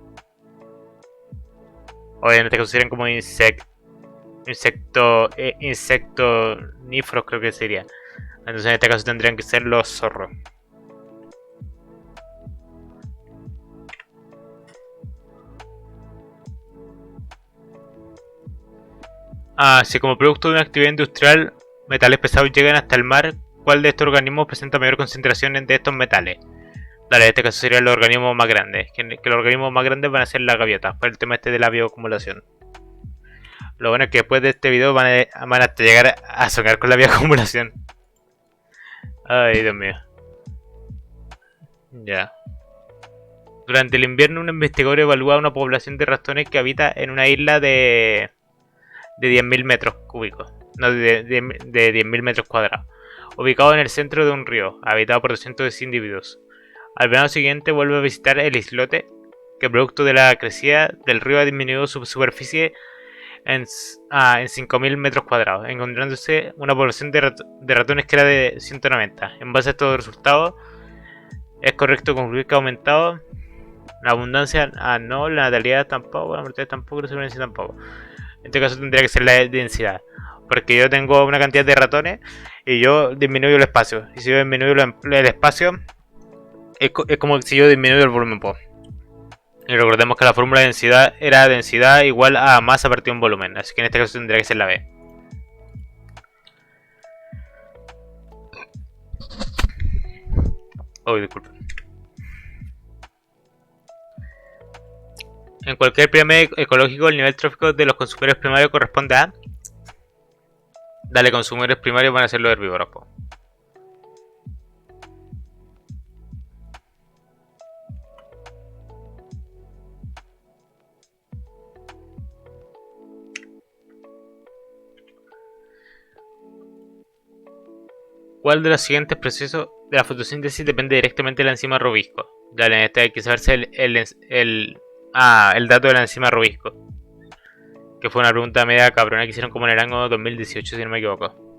S1: O en este caso serían como insectoníferos, creo que sería. Entonces en este caso tendrían que ser los zorros. Si como producto de una actividad industrial metales pesados llegan hasta el mar, ¿cuál de estos organismos presenta mayor concentración de estos metales? Dale, en este caso serían los organismos más grandes. Que los organismos más grandes van a ser las gaviotas, por el tema este de la bioacumulación. Lo bueno es que después de este video van a llegar a soñar con la bioacumulación. Ay, Dios mío. Ya. Durante el invierno, un investigador evalúa una población de ratones que habita en una isla de 10.000 metros cúbicos. No, de 10.000 metros cuadrados. Ubicado en el centro de un río, habitado por 200 individuos. Al verano siguiente vuelve a visitar el islote, que producto de la crecida del río ha disminuido su superficie en 5.000 metros cuadrados, encontrándose una población de ratones que era de 190. En base a estos resultados, es correcto concluir que ha aumentado la abundancia, no, la natalidad tampoco, la mortalidad tampoco, la supervivencia tampoco. En este caso tendría que ser la densidad, porque yo tengo una cantidad de ratones y yo disminuyo el espacio. Y si yo disminuyo el espacio, es como si yo disminuyo el volumen. Y recordemos que la fórmula de densidad era densidad igual a masa partido en volumen, así que en este caso tendría que ser la B. Oh, disculpen. En cualquier pirámide ecológico, el nivel trófico de los consumidores primarios corresponde a... Dale, consumidores primarios van a ser los herbívoros. ¿Cuál de los siguientes procesos de la fotosíntesis depende directamente de la enzima Rubisco? Dale, en este hay que saberse el dato de la enzima Rubisco. Que fue una pregunta media cabrona que hicieron como en el año 2018, si no me equivoco.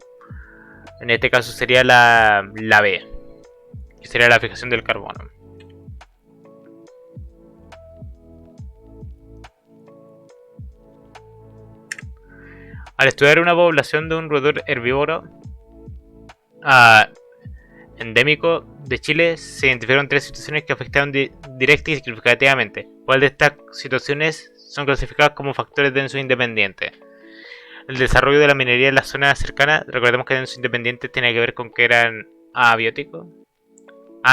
S1: En este caso sería la B, que sería la fijación del carbono. Al estudiar una población de un roedor herbívoro endémico de Chile, se identificaron 3 situaciones que afectaron directa y significativamente. ¿Cuál de estas situaciones son clasificadas como factores densos independientes? El desarrollo de la minería en las zonas cercanas. Recordemos que denso independiente tiene que ver con que eran abióticos.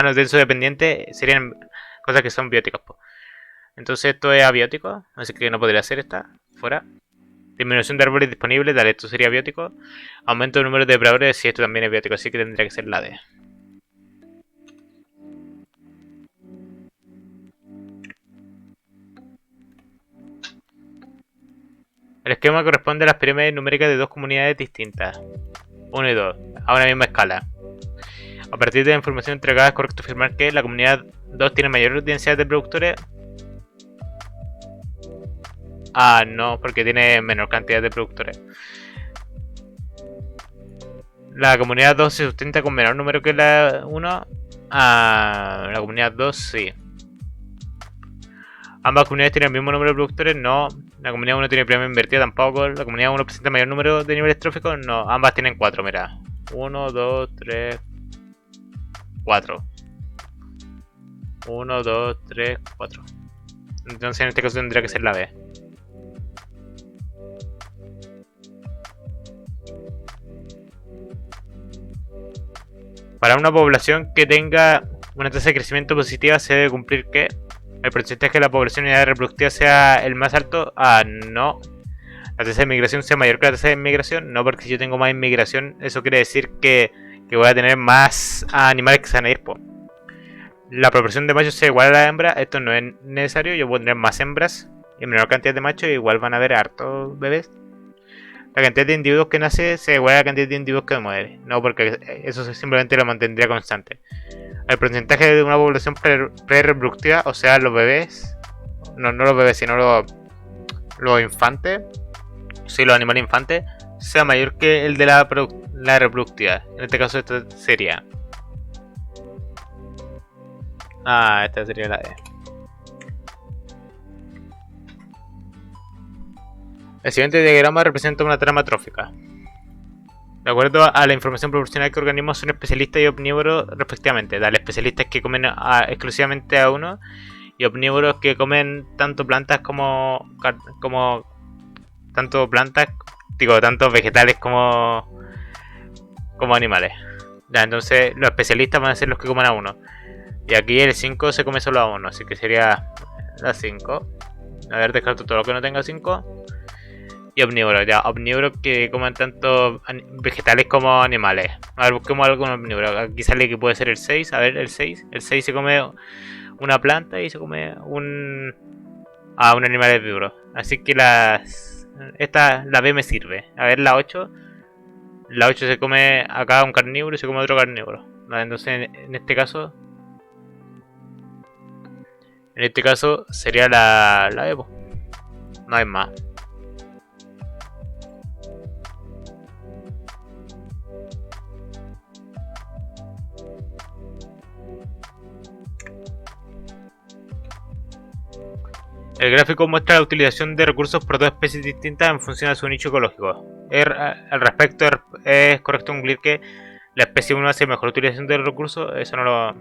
S1: No, denso dependiente serían cosas que son bióticas. Entonces esto es abiótico, así que no podría ser esta. Fuera. Disminución de árboles disponibles, dale, esto sería biótico. Aumento del número de depredadores, sí, esto también es biótico, así que tendría que ser la D. El esquema corresponde a las pirámides numéricas de dos comunidades distintas. 1 y 2, a una misma escala. A partir de la información entregada es correcto afirmar que la comunidad 2 tiene mayor densidad de productores. Ah, no, porque tiene menor cantidad de productores. La comunidad 2 se sustenta con menor número que la 1. Ah, la comunidad 2 sí. Ambas comunidades tienen el mismo número de productores, no. La comunidad 1 tiene premio invertido, tampoco. La comunidad 1 presenta mayor número de niveles tróficos, no. Ambas tienen 4, mira. 1, 2, 3, 4. 1, 2, 3, 4. Entonces en este caso tendría que ser la B. Para una población que tenga una tasa de crecimiento positiva se debe cumplir que el porcentaje de la población unidad reproductiva sea el más alto. Ah, no. La tasa de inmigración sea mayor que la tasa de inmigración. No, porque si yo tengo más inmigración, eso quiere decir que voy a tener más animales que se van a ir. La proporción de machos sea igual a la hembra. Esto no es necesario. Yo puedo tener más hembras y menor cantidad de machos. Igual van a haber hartos bebés. La cantidad de individuos que nace sea igual a la cantidad de individuos que muere. No, porque eso simplemente lo mantendría constante. El porcentaje de una población pre-reproductiva, o sea, los bebés, no los bebés, sino los infantes, sí, los animales infantes, sea mayor que el de la reproductiva. En este caso, esto sería. Ah, esta sería la D. El siguiente diagrama representa una trama trófica. De acuerdo a la información proporcionada que organismos son especialistas y omnívoros respectivamente. Dale, especialistas que comen exclusivamente a uno y omnívoros que comen tanto plantas como tanto plantas, digo, tanto vegetales como animales. Ya, entonces los especialistas van a ser los que comen a uno. Y aquí el 5 se come solo a uno, así que sería la 5. A ver, descarto todo lo que no tenga 5. Y omnívoros, ya, omnívoros que coman tanto vegetales como animales. A ver, busquemos algo con omnívoros. Aquí sale que puede ser el 6. A ver, el 6. El 6 se come una planta y se come un animal herbívoro. Así que la B me sirve. A ver, la 8. La 8 se come acá un carnívoro y se come otro carnívoro. Vale, entonces, en este caso sería la B. No hay más. El gráfico muestra la utilización de recursos por dos especies distintas en función de su nicho ecológico. Al respecto, es correcto concluir que la especie 1 hace mejor utilización de los recursos. Eso no lo...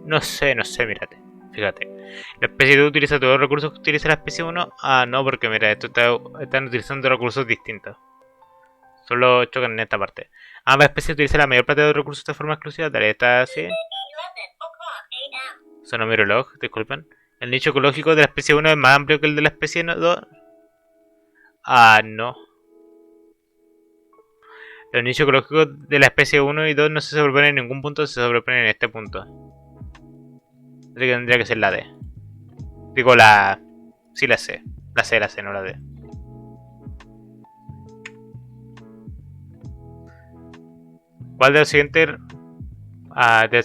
S1: No sé, mírate. Fíjate. La especie 2 utiliza todos los recursos que utiliza la especie 1. Ah, no, porque mira, están utilizando recursos distintos. Solo chocan en esta parte. Ambas especies utilizan la mayor parte de los recursos de forma exclusiva. Dale, está así. Sonó mi reloj, disculpen. El nicho ecológico de la especie 1 es más amplio que el de la especie 2. Ah, no. Los nichos ecológicos de la especie 1 y 2 no se sobreponen en ningún punto, se sobreponen en este punto. Así que tendría que ser la D. Digo la... Sí, la C. La C, no la D. ¿Cuál de las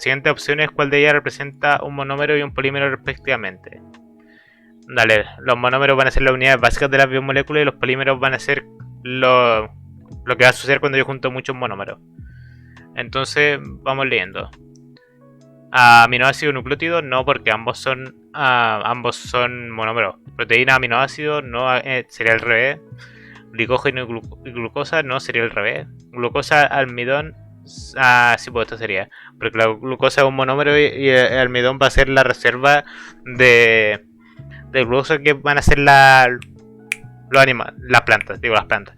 S1: siguientes opciones, cuál de ellas representa un monómero y un polímero respectivamente? Dale, los monómeros van a ser las unidades básicas de las biomoléculas y los polímeros van a ser lo que va a suceder cuando yo junto muchos monómeros. Entonces, vamos leyendo. Aminoácido nucleótido, no, porque ambos son monómeros. Proteína, aminoácido, no, sería al revés. Glicógeno y glucosa, no, sería al revés. Glucosa, almidón, sí, pues esto sería. Porque la glucosa es un monómero y el almidón va a ser la reserva de glucosa que van a ser las plantas, digo las plantas.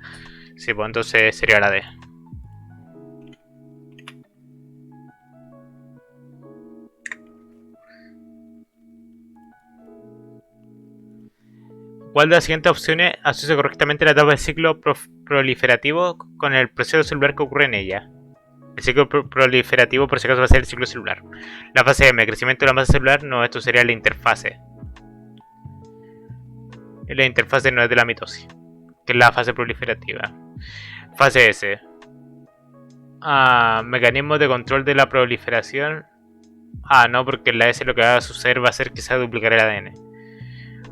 S1: Sí, pues entonces sería la D. ¿Cuál de las siguientes opciones asocia correctamente la etapa del ciclo proliferativo con el proceso celular que ocurre en ella? El ciclo proliferativo, por si acaso, va a ser el ciclo celular. La fase M, crecimiento de la masa celular, no, esto sería la interfase. La interfase no es de la mitosis, que es la fase proliferativa. Fase S. Mecanismos de control de la proliferación. No, porque en la S lo que va a suceder va a ser que se va a duplicar el ADN.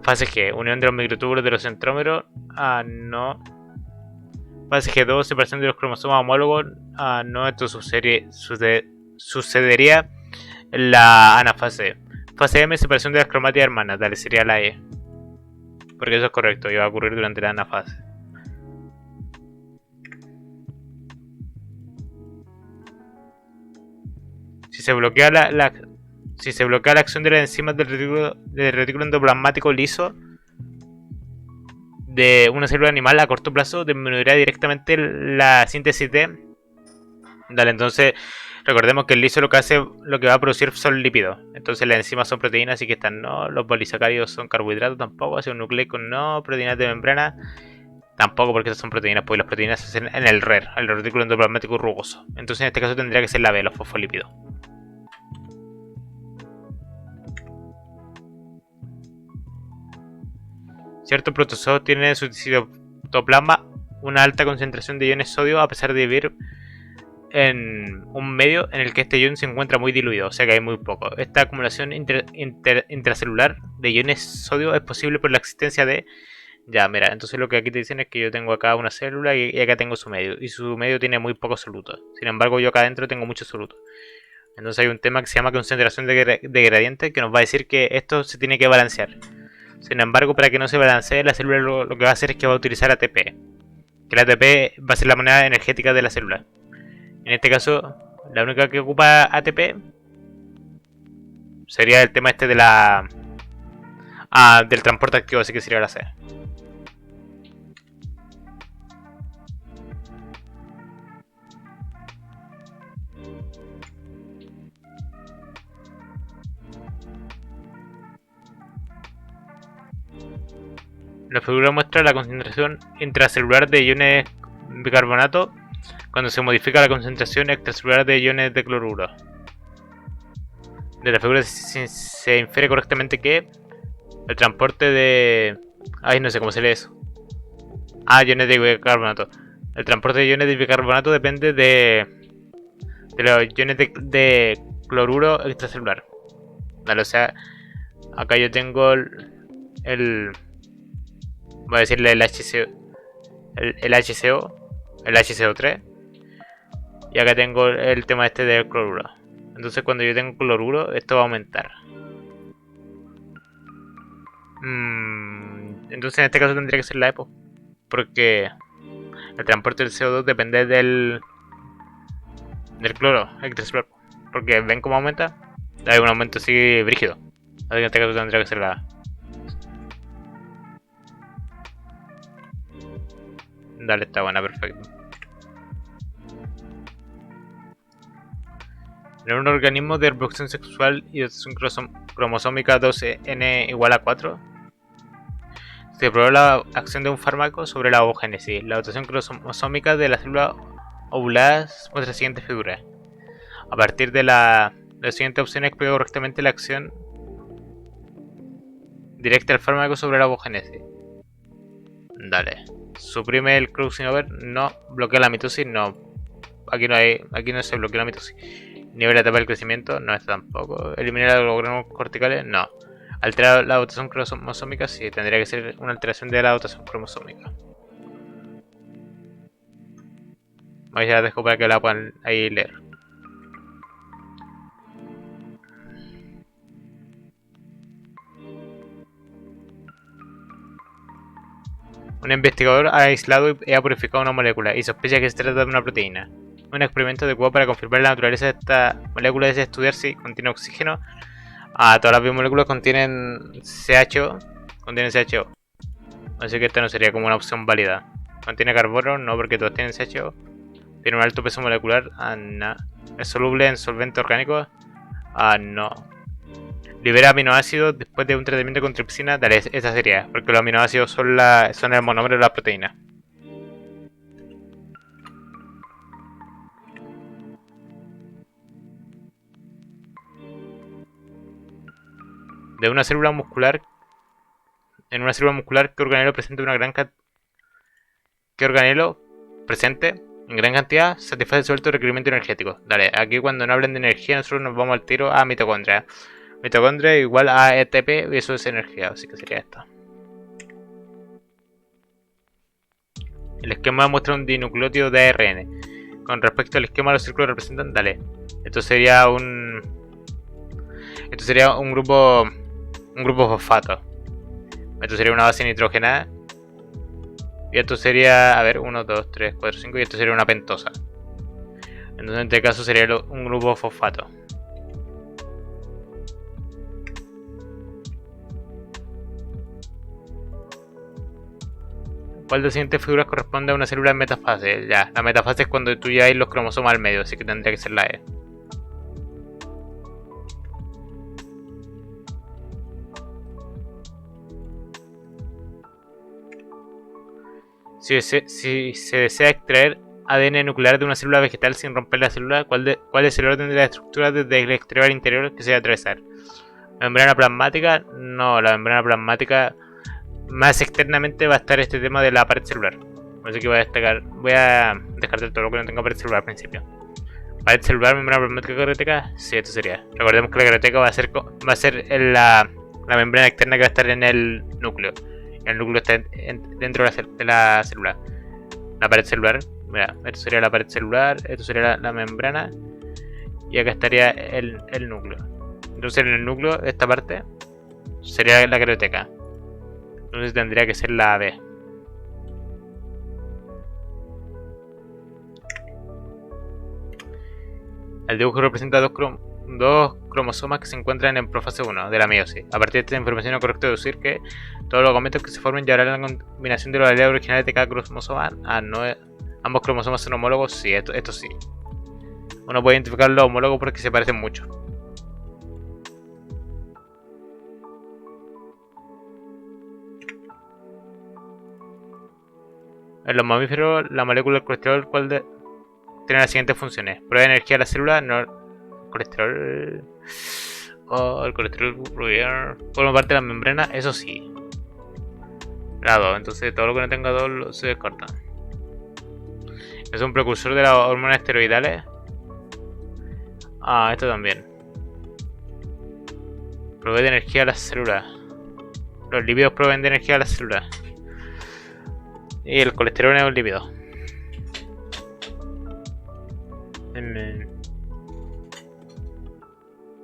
S1: Fase G, unión de los microtúbulos de los centrómeros. No. Fase G2, separación de los cromosomas homólogos. No, esto sucedería en la anafase. Fase M, separación de las cromátidas hermanas. Dale, sería la E. Porque eso es correcto, iba a ocurrir durante la anafase. Si se bloquea la acción de las enzimas del retículo endoplasmático liso de una célula animal a corto plazo, disminuirá directamente la síntesis de... Dale, entonces recordemos que el liso lo que va a producir son lípidos. Entonces las enzimas son proteínas, así que estas no. Los polisacáridos son carbohidratos tampoco. Así un nucleico no. Proteínas de membrana tampoco, porque estas son proteínas, porque las proteínas se hacen en el RER, el retículo endoplasmático rugoso. Entonces en este caso tendría que ser la B, los fosfolípidos. Cierto protozoo tiene en su citoplasma una alta concentración de iones sodio a pesar de vivir en un medio en el que este ion se encuentra muy diluido, o sea que hay muy poco. Esta acumulación intracelular de iones sodio es posible por la existencia de... Ya, mira, entonces lo que aquí te dicen es que yo tengo acá una célula y acá tengo su medio, y su medio tiene muy poco soluto. Sin embargo, yo acá adentro tengo mucho soluto. Entonces hay un tema que se llama concentración de gradiente que nos va a decir que esto se tiene que balancear. Sin embargo, para que no se balancee, la célula lo que va a hacer es que va a utilizar ATP. Que el ATP va a ser la moneda energética de la célula. En este caso, la única que ocupa ATP sería el tema este de la... del transporte activo, así que sería la C. La figura muestra la concentración intracelular de iones bicarbonato cuando se modifica la concentración extracelular de iones de cloruro. De la figura se infiere correctamente que el transporte de... Ay, no sé cómo se lee eso. Iones de bicarbonato. El transporte de iones de bicarbonato depende de los iones de cloruro extracelular. Vale, o sea, acá yo tengo voy a decirle el HCO3. Y acá tengo el tema este del cloruro. Entonces cuando yo tengo cloruro, esto va a aumentar. Entonces en este caso tendría que ser la EPO. Porque el transporte del CO2 depende del cloro extracelular. Porque ven cómo aumenta. Hay un aumento así brígido. Así que en este caso tendría que ser la A. Dale, está buena, perfecto. En un organismo de reproducción sexual y dotación cromosómica 12N igual a 4, se probó la acción de un fármaco sobre la ovogénesis. La dotación cromosómica de la célula ovulada muestra la siguiente figura. A partir de las siguientes opciones explica correctamente la acción directa del fármaco sobre la ovogénesis. Dale. Suprime el crossing over, no. Bloquea la mitosis, no. Aquí no se bloquea la mitosis. Nivel de etapa del crecimiento, no está tampoco. Eliminar los órganos corticales, no. Alterar la dotación cromosómica, sí, tendría que ser una alteración de la dotación cromosómica. Ahí ya dejo para que la puedan ahí leer. Un investigador ha aislado y ha purificado una molécula y sospecha que se trata de una proteína. Un experimento adecuado para confirmar la naturaleza de esta molécula es estudiar si contiene oxígeno. Todas las biomoléculas contienen CHO. Así que esta no sería como una opción válida. ¿Contiene carbono? No, porque todos tienen CHO. ¿Tiene un alto peso molecular? No. ¿Es soluble en solventes orgánicos? No. libera aminoácidos después de un tratamiento con tripsina. Dale, esa sería, porque los aminoácidos son el monómero de la proteína. De una célula muscular. En una célula muscular, ¿qué organelo presente en gran cantidad satisface su alto requerimiento energético? Dale, aquí cuando no hablen de energía, nosotros nos vamos al tiro a mitocondria. Mitocondria igual a ATP y eso es energía, así que sería esto. El esquema muestra un dinucleótido de ARN. Con respecto al esquema, los círculos representan. Dale. Esto sería un grupo fosfato. Esto sería una base nitrogenada. Y esto sería, a ver, 1, 2, 3, 4, 5. Y esto sería una pentosa. Entonces en este caso sería un grupo fosfato. ¿Cuál de las siguientes figuras corresponde a una célula en metafase? Ya, la metafase es cuando tú lleváis los cromosomas al medio, así que tendría que ser la E. Si se desea extraer ADN nuclear de una célula vegetal sin romper la célula, ¿cuál es el orden de la estructura desde el exterior al interior que se debe atravesar? ¿Membrana plasmática? No, la membrana plasmática más externamente va a estar este tema de la pared celular. Así que voy a descartar todo lo que no tenga pared celular al principio. Pared celular, membrana plasmática carioteca, sí, esto sería. Recordemos que la carioteca va a ser la membrana externa que va a estar en el núcleo. El núcleo está dentro de la célula. La pared celular, mira, esto sería la pared celular, esto sería la membrana. Y acá estaría el núcleo. Entonces en el núcleo, esta parte, sería la carioteca. Entonces tendría que ser la B. El dibujo representa dos cromosomas que se encuentran en profase 1 de la meiosis. A partir de esta información es correcto deducir que todos los gametos que se formen llevarán la combinación de los alelos originales de cada cromosoma. Ambos cromosomas son homólogos, sí, esto sí. Uno puede identificar los homólogos porque se parecen mucho. En los mamíferos, la molécula del colesterol tiene las siguientes funciones. Provee energía a la célula, colesterol. El colesterol forma parte de la membrana, eso sí. La 2, entonces todo lo que no tenga 2 se descarta. Es un precursor de las hormonas esteroidales. Esto también. Provee de energía a las células. Los lípidos proveen de energía a las células. Y el colesterol es un lípido.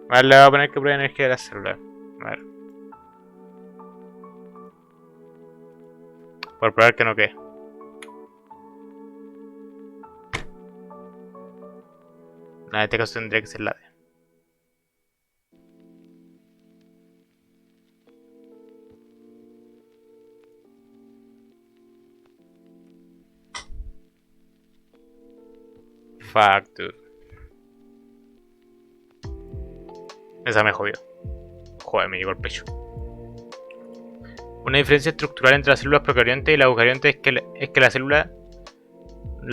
S1: Vale, le voy a poner que pruebe energía de la célula. A ver. Por probar que no quede. En este caso tendría que ser la D. Fuck, dude. Esa me jodió. Joder, me llegó el pecho. Una diferencia estructural entre las células procariontes y las eucariontes es que la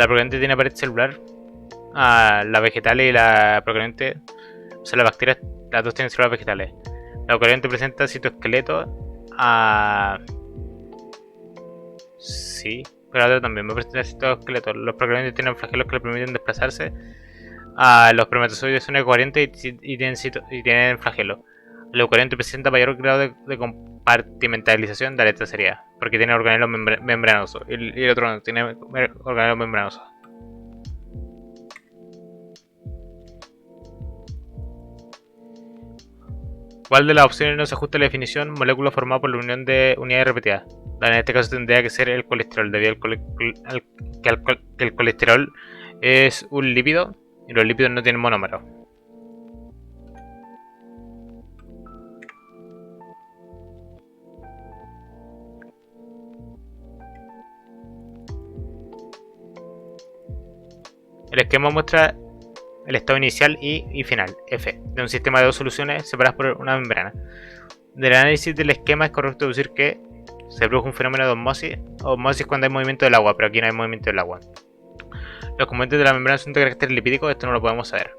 S1: procarionte tiene pared celular. La vegetal y la procarionte, o sea, las bacterias, las dos tienen células vegetales. La eucarionte presenta citoesqueleto. Sí, pero la otra también me presenta citoesqueleto. Los procariontes tienen flagelos que le permiten desplazarse. Los espermatozoides son eucariontes y tienen flagelo. El eucarionte presenta mayor grado de compartimentalización. Dale, esta sería. Porque tiene organelos membranosos. Y el otro no tiene organelos membranosos. ¿Cuál de las opciones no se ajusta a la definición? Molécula formada por la unión de unidades repetidas. En este caso tendría que ser el colesterol, debido que el colesterol es un lípido y los lípidos no tienen monómero. El esquema muestra el estado inicial y final, F, de un sistema de dos soluciones separadas por una membrana. Del análisis del esquema es correcto decir que se produjo un fenómeno de osmosis. Osmosis cuando hay movimiento del agua, pero aquí no hay movimiento del agua. Los componentes de la membrana son de carácter lipídico, esto no lo podemos saber.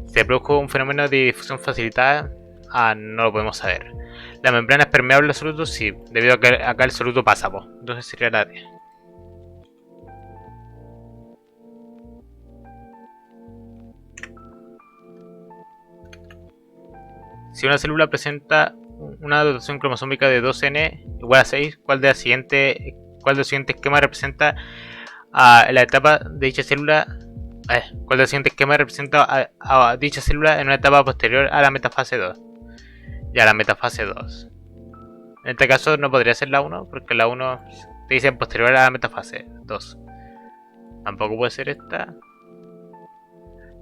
S1: Se produjo un fenómeno de difusión facilitada, no lo podemos saber. La membrana es permeable al soluto, sí, debido a que acá el soluto pasa, pues. Entonces sería la D. Si una célula presenta una dotación cromosómica de 2N igual a 6, ¿cuál del siguiente esquema representa a la etapa de dicha célula? ¿Cuál del siguiente esquema representa a dicha célula en una etapa posterior a la metafase 2? Ya, la metafase 2. En este caso no podría ser la 1, porque la 1 te dice posterior a la metafase 2. Tampoco puede ser esta.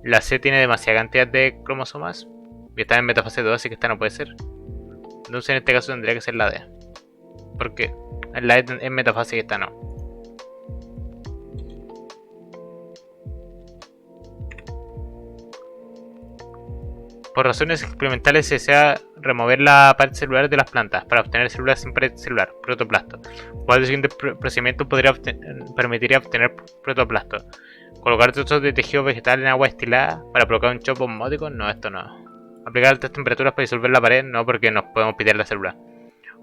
S1: La C tiene demasiada cantidad de cromosomas y está en metafase 2, así que esta no puede ser. Entonces en este caso tendría que ser la D. Porque la E es metafase y esta no. Por razones experimentales se desea remover la pared celular de las plantas para obtener células sin pared celular, protoplasto. ¿Cuál de los siguientes procedimientos permitiría obtener protoplasto? ¿Colocar trozos de tejido vegetal en agua destilada para provocar un chopo osmótico? No, esto no. ¿Aplicar altas temperaturas para disolver la pared? No, porque nos podemos pitear la célula.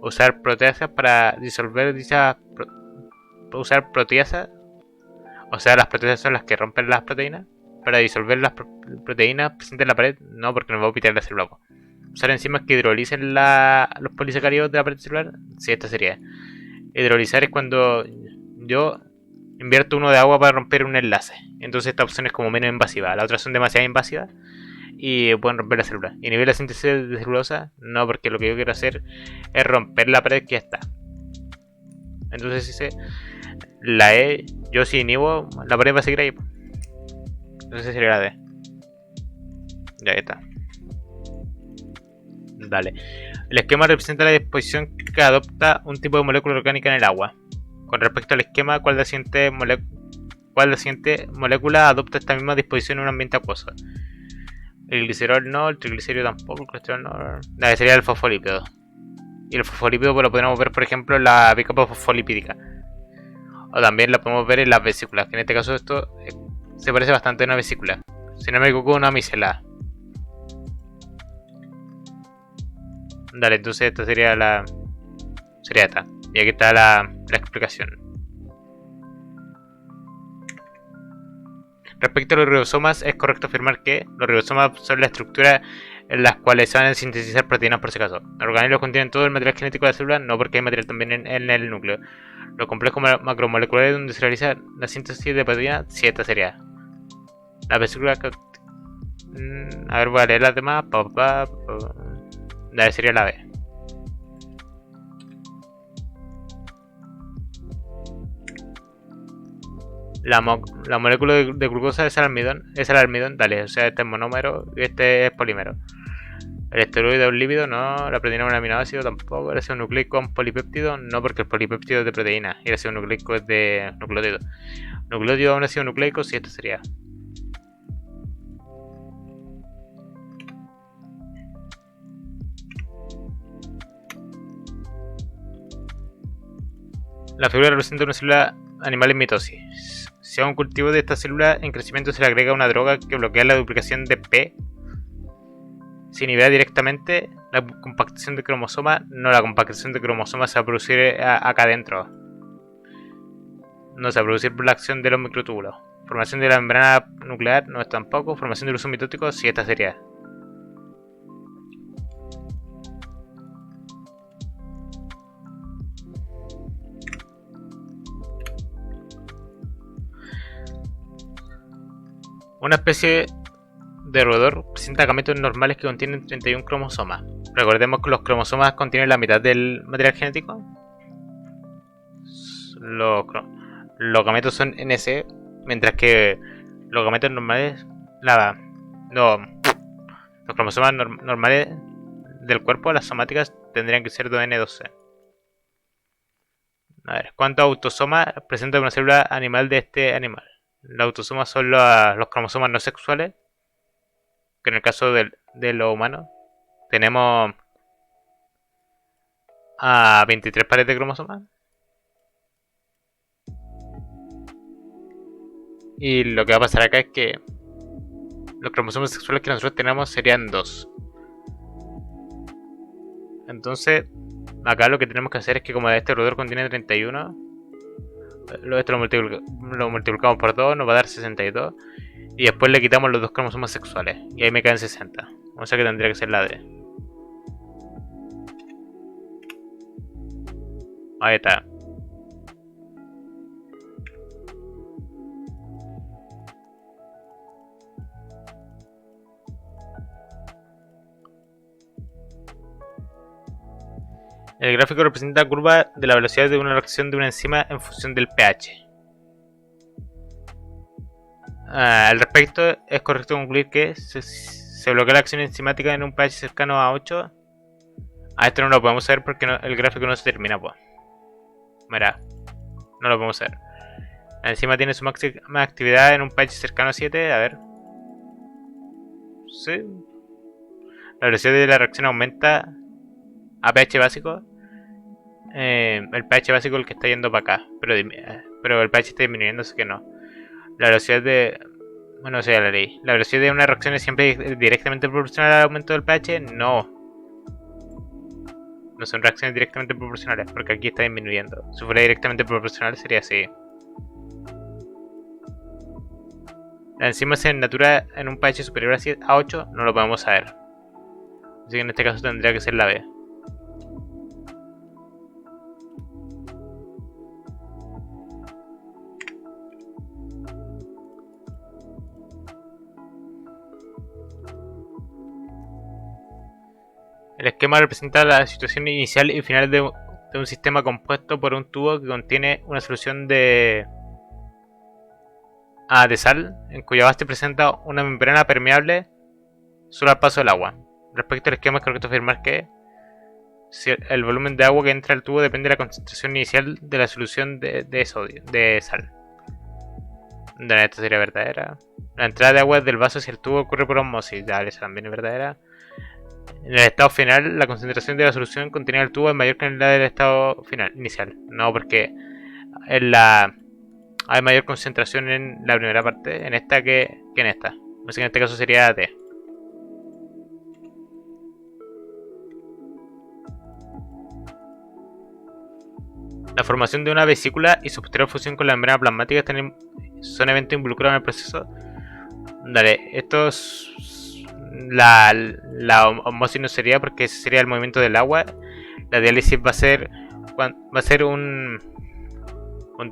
S1: ¿Usar proteasas para disolver dicha... usar proteasas? O sea, las proteasas son las que rompen las proteínas. Para disolver las proteínas presentes en la pared, no, porque nos va a pitar la célula. Usar enzimas que hidrolicen los polisacáridos de la pared celular, sí, esta sería. Hidrolizar es cuando yo invierto uno de agua para romper un enlace. Entonces esta opción es como menos invasiva. Las otras son demasiado invasivas y pueden romper la célula. ¿Inhibir la síntesis de celulosa? No, porque lo que yo quiero hacer es romper la pared que ya está. Entonces dice la E, yo si inhibo, la pared va a seguir ahí. Entonces sería la D. Ya está. Dale. El esquema representa la disposición que adopta un tipo de molécula orgánica en el agua. Con respecto al esquema, ¿cuál de la siguiente molécula adopta esta misma disposición en un ambiente acuoso? El glicerol no, el triglicérido tampoco, el colesterol no. Dale, sería el fosfolípido. Y el fosfolípido pues, lo podemos ver, por ejemplo, en la bicapa fosfolipídica. O también lo podemos ver en las vesículas, que en este caso esto se parece bastante a una vesícula. Si no me equivoco, una micelar. Dale, entonces esta sería la... sería esta. Y aquí está la explicación. Respecto a los ribosomas, es correcto afirmar que los ribosomas son la estructura en las cuales se van a sintetizar proteínas por si acaso. Los organismos contienen todo el material genético de la célula, no, porque hay material también en el núcleo. Los complejos macromoleculares donde se realiza la síntesis de proteínas, sí, esta sería. La vesícula... a ver, voy a leer las demás. Dale, sería la B. La molécula de glucosa es el almidón, dale, o sea, este es monómero y este es polímero. El esteroide es un lípido, no. La proteína es un aminoácido, tampoco. El ácido nucleico es un polipéptido, no, porque el polipéptido es de proteína y el ácido nucleico es de nucleótido. Nucleótido es un ácido nucleico, sí, esto sería. La figura representa una célula animal en mitosis. Si a un cultivo de esta célula en crecimiento se le agrega una droga que bloquea la duplicación de P, se inhibirá directamente la compactación de cromosomas. No, la compactación de cromosomas se va a producir acá adentro. No se va a producir por la acción de los microtúbulos. Formación de la membrana nuclear, no es tampoco. Formación del uso mitótico, sí, esta sería. Una especie de roedor presenta gametos normales que contienen 31 cromosomas. Recordemos que los cromosomas contienen la mitad del material genético. Los gametos son NS, mientras que los gametos normales, los cromosomas normales del cuerpo, las somáticas, tendrían que ser 2N12. A ver, ¿cuántos autosomas presenta una célula animal de este animal? Los autosomas son los cromosomas no sexuales, que en el caso de lo humano tenemos a 23 pares de cromosomas. Y lo que va a pasar acá es que los cromosomas sexuales que nosotros tenemos serían 2. Entonces, acá lo que tenemos que hacer es que como este rotor contiene 31, esto lo multiplicamos por 2, nos va a dar 62. Y después le quitamos los 2 cromosomas sexuales. Y ahí me quedan 60. O sea que tendría que ser la D. Ahí está. El gráfico representa la curva de la velocidad de una reacción de una enzima en función del pH. Al respecto, es correcto concluir que se bloquea la acción enzimática en un pH cercano a 8. A esto no lo podemos hacer porque el gráfico no se termina, pues. Mira, no lo podemos hacer. La enzima tiene su máxima actividad en un pH cercano a 7. A ver. Sí. La velocidad de la reacción aumenta a pH básico. El pH básico es el que está yendo para acá. Pero el pH está disminuyendo, así que no. La velocidad de... Bueno, o sea, la ley. ¿La velocidad de una reacción es siempre directamente proporcional al aumento del pH? No. No son reacciones directamente proporcionales, porque aquí está disminuyendo. Si fuera directamente proporcional sería así. La enzima se natura en un pH superior a 8, no lo podemos saber. Así que en este caso tendría que ser la B. El esquema representa la situación inicial y final de un sistema compuesto por un tubo que contiene una solución de sal, en cuya base presenta una membrana permeable solo al paso del agua. Respecto al esquema es correcto afirmar que el volumen de agua que entra al tubo depende de la concentración inicial de la solución de sal. Esta sería verdadera. La entrada de agua del vaso hacia el tubo ocurre por osmosis. Esa también es verdadera. En el estado final, la concentración de la solución contenida en el tubo es mayor que en la del estado final, inicial. No, porque hay mayor concentración en la primera parte, en esta, que en esta. Así que en este caso sería D. La formación de una vesícula y su posterior fusión con la membrana plasmática son eventos involucrados en el proceso. Dale, esto es la osmosis no sería, porque ese sería el movimiento del agua. La diálisis va a ser un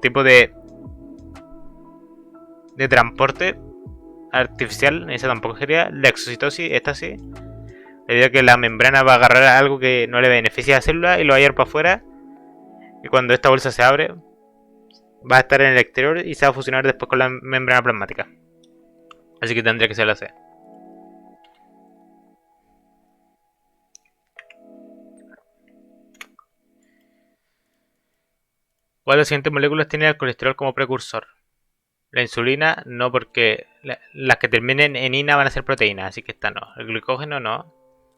S1: tipo de transporte artificial. Esa tampoco sería. La exocitosis, esta sí. Debido a que la membrana va a agarrar algo que no le beneficia a la célula y lo va a llevar para afuera. Y cuando esta bolsa se abre, va a estar en el exterior y se va a fusionar después con la membrana plasmática. Así que tendría que ser la C. ¿Cuál de las siguientes moléculas tiene el colesterol como precursor? La insulina no, porque las que terminen en ina van a ser proteínas, así que esta no. El glucógeno no,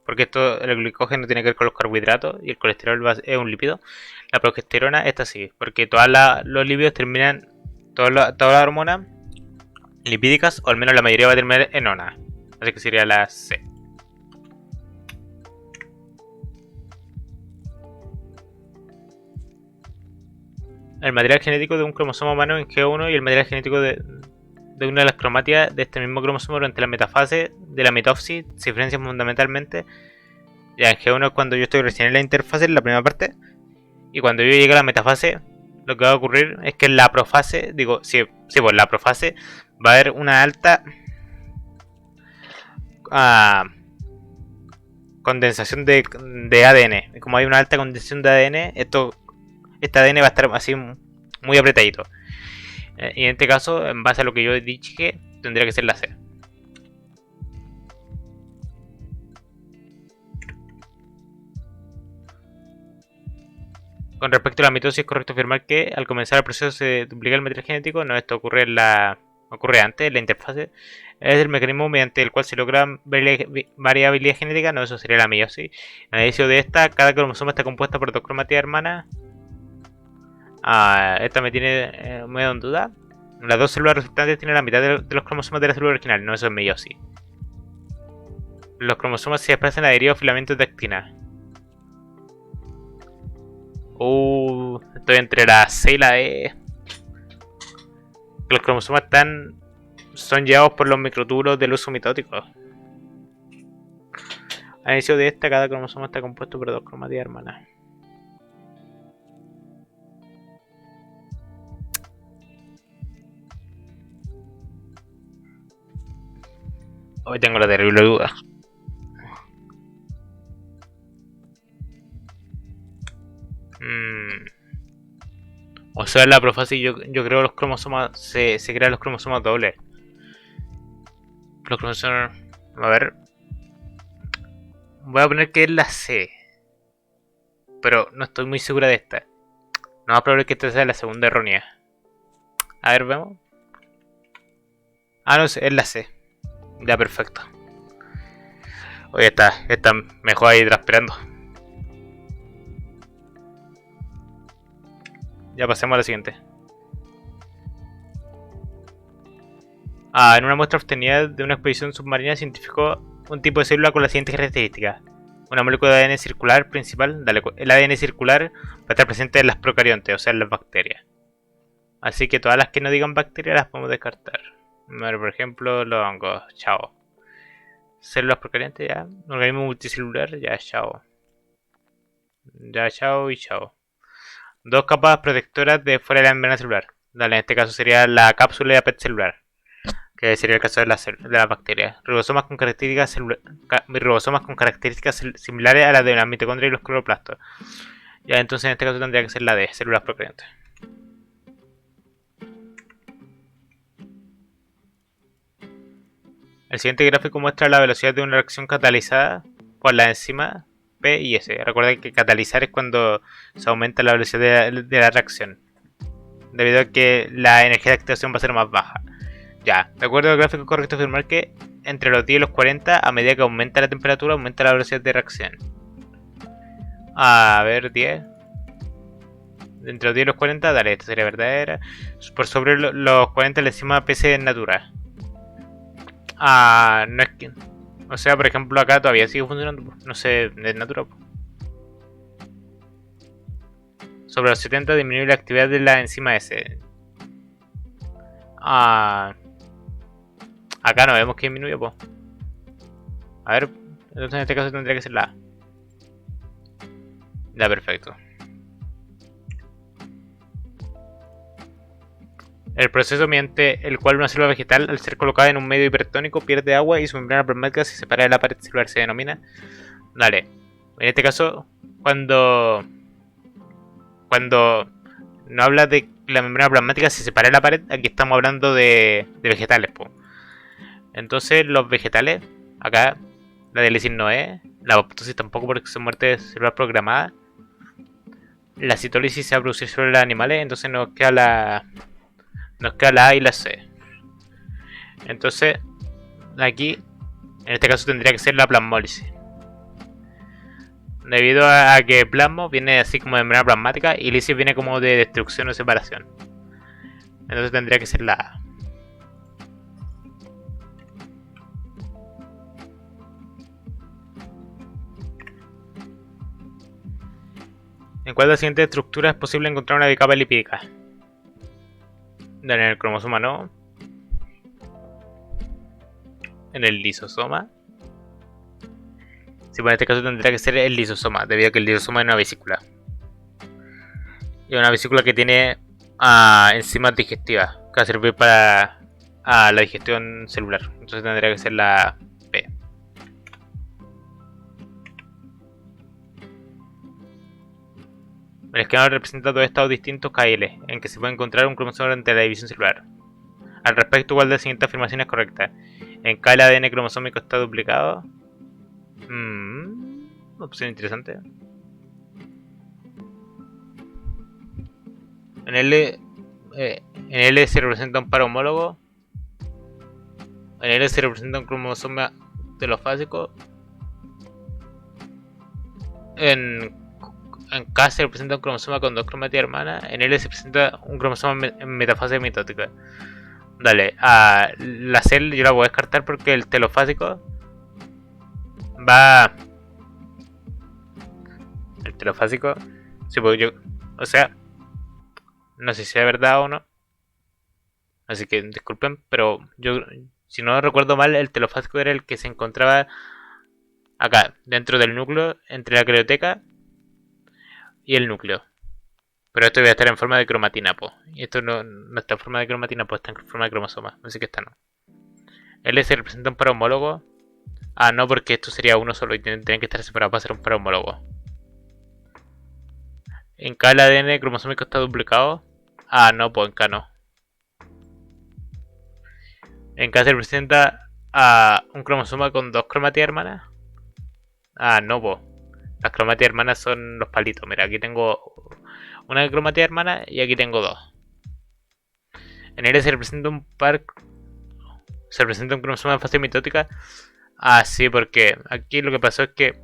S1: porque el glucógeno tiene que ver con los carbohidratos y el colesterol es un lípido. La progesterona, esta sí, porque todos los lípidos terminan, todas las hormonas lipídicas, o al menos la mayoría va a terminar en ona, así que sería la C. El material genético de un cromosoma humano en G1 y el material genético de una de las cromátidas de este mismo cromosoma durante la metafase de la mitopsis se diferencian fundamentalmente. Ya en G1 es cuando yo estoy recién en la interfase, en la primera parte, y cuando yo llegue a la metafase, lo que va a ocurrir es que en la profase, pues en la profase va a haber una alta condensación de ADN. Como hay una alta condensación de ADN, este ADN va a estar así muy apretadito. Y en este caso, en base a lo que yo dije, tendría que ser la C. Con respecto a la mitosis, es correcto afirmar que al comenzar el proceso se duplica el material genético. No, esto ocurre en la ocurre antes, la interfase, es el mecanismo mediante el cual se logra variabilidad genética. No, eso sería la meiosis. En el inicio de esta, cada cromosoma está compuesta por dos cromátidas hermanas. Esta me tiene medio en duda. Las dos células resultantes tienen la mitad de los cromosomas de la célula original. No, eso es meiosis. Los cromosomas se desplazan adheridos a filamentos de actina. Estoy entre la C y la E. Los cromosomas son llevados por los microtúbulos del uso mitótico. Al inicio de esta, cada cromosoma está compuesto por dos cromátidas hermanas. Hoy tengo la terrible duda. O sea, en la profasis yo creo los cromosomas. Se crean los cromosomas dobles. Los cromosomas. A ver. Voy a poner que es la C. Pero no estoy muy segura de esta. No va a probar que esta sea la segunda errónea. A ver, vemos. No, es la C. Ya, perfecto. Oye, está mejor ahí transpirando. Ya pasemos a la siguiente. En una muestra obtenida de una expedición submarina se identificó un tipo de célula con las siguientes características. Una molécula de ADN circular principal. El ADN circular va a estar presente en las procariontes, o sea, en las bacterias. Así que todas las que no digan bacterias las podemos descartar. Por ejemplo, los hongos. Chao. Células procariontes, ya. Organismo multicelular, ya, chao. Ya, chao y chao. Dos capas protectoras de fuera de la membrana celular. Dale, en este caso sería la cápsula de PET celular, que sería el caso de la bacteria. Ribosomas con características similares a las de la mitocondria y los cloroplastos. Ya, entonces en este caso tendría que ser la de células procariontes. El siguiente gráfico muestra la velocidad de una reacción catalizada por la enzima P y S. Recuerda que catalizar es cuando se aumenta la velocidad de la reacción, debido a que la energía de activación va a ser más baja. Ya, de acuerdo al gráfico correcto afirmar que entre los 10 y los 40, a medida que aumenta la temperatura, aumenta la velocidad de reacción. A ver, 10. Entre los 10 y los 40, dale, esta sería verdadera. Por sobre los 40 la enzima PC es natural. No es que... O sea, por ejemplo, acá todavía sigue funcionando. No sé, es natural. Sobre los 70 disminuye la actividad de la enzima S. Acá no vemos que disminuye, pues. A ver, entonces en este caso tendría que ser la A. Ya, perfecto. El proceso mediante el cual una célula vegetal, al ser colocada en un medio hipertónico, pierde agua y su membrana plasmática se separa de la pared celular. Se denomina... Dale. En este caso, cuando no habla de la membrana plasmática se separa de la pared, aquí estamos hablando de vegetales, po. Entonces, los vegetales, acá, la diálisis no es, la apoptosis tampoco porque son muertes celular programadas. La citólisis se va a producir sobre los animales, entonces nos queda la A y la C. Entonces, aquí, en este caso tendría que ser la plasmólisis. Debido a que plasmo viene así como de membrana plasmática y lisis viene como de destrucción o separación. Entonces tendría que ser la A. ¿En cuál de las siguientes estructuras es posible encontrar una bicapa lipídica? En el cromosoma no. En el lisosoma. Sí, bueno, en este caso tendría que ser el lisosoma, debido a que el lisosoma es una vesícula. Y una vesícula que tiene enzimas digestivas, que va a servir para la digestión celular. Entonces tendría que ser la P. El esquema representa dos estados distintos KL, en que se puede encontrar un cromosoma durante la división celular. Al respecto, ¿cuál de las siguientes afirmaciones es correcta? En K el ADN cromosómico está duplicado. Opción interesante. En L se representa un par homólogo. En L se representa un cromosoma telofásico. En K se representa un cromosoma con dos cromatías hermanas. En L se presenta un cromosoma en metafase mitótica. Dale, a la cel yo la voy a descartar porque el telofásico va. El telofásico. Sí, pues yo. O sea, no sé si es verdad o no. Así que disculpen, pero yo, si no recuerdo mal, el telofásico era el que se encontraba acá, dentro del núcleo, entre la crioteca y el núcleo. Pero esto debe estar en forma de cromatina, po. Y esto no está en forma de cromatina, pues está en forma de cromosoma. Así que esta no. L se representa un par homólogo. Ah, no, porque esto sería uno solo y tienen que estar separados para ser un par homólogo. En K el ADN cromosómico está duplicado. Ah, no, pues en K no. En K se representa a un cromosoma con dos cromatías hermanas. Ah, no, pues. Las cromatías hermanas son los palitos. Mira, aquí tengo una cromatía hermana y aquí tengo dos. En L se representa un par. Se representa un cromosoma en fase mitótica. Ah, sí, porque aquí lo que pasó es que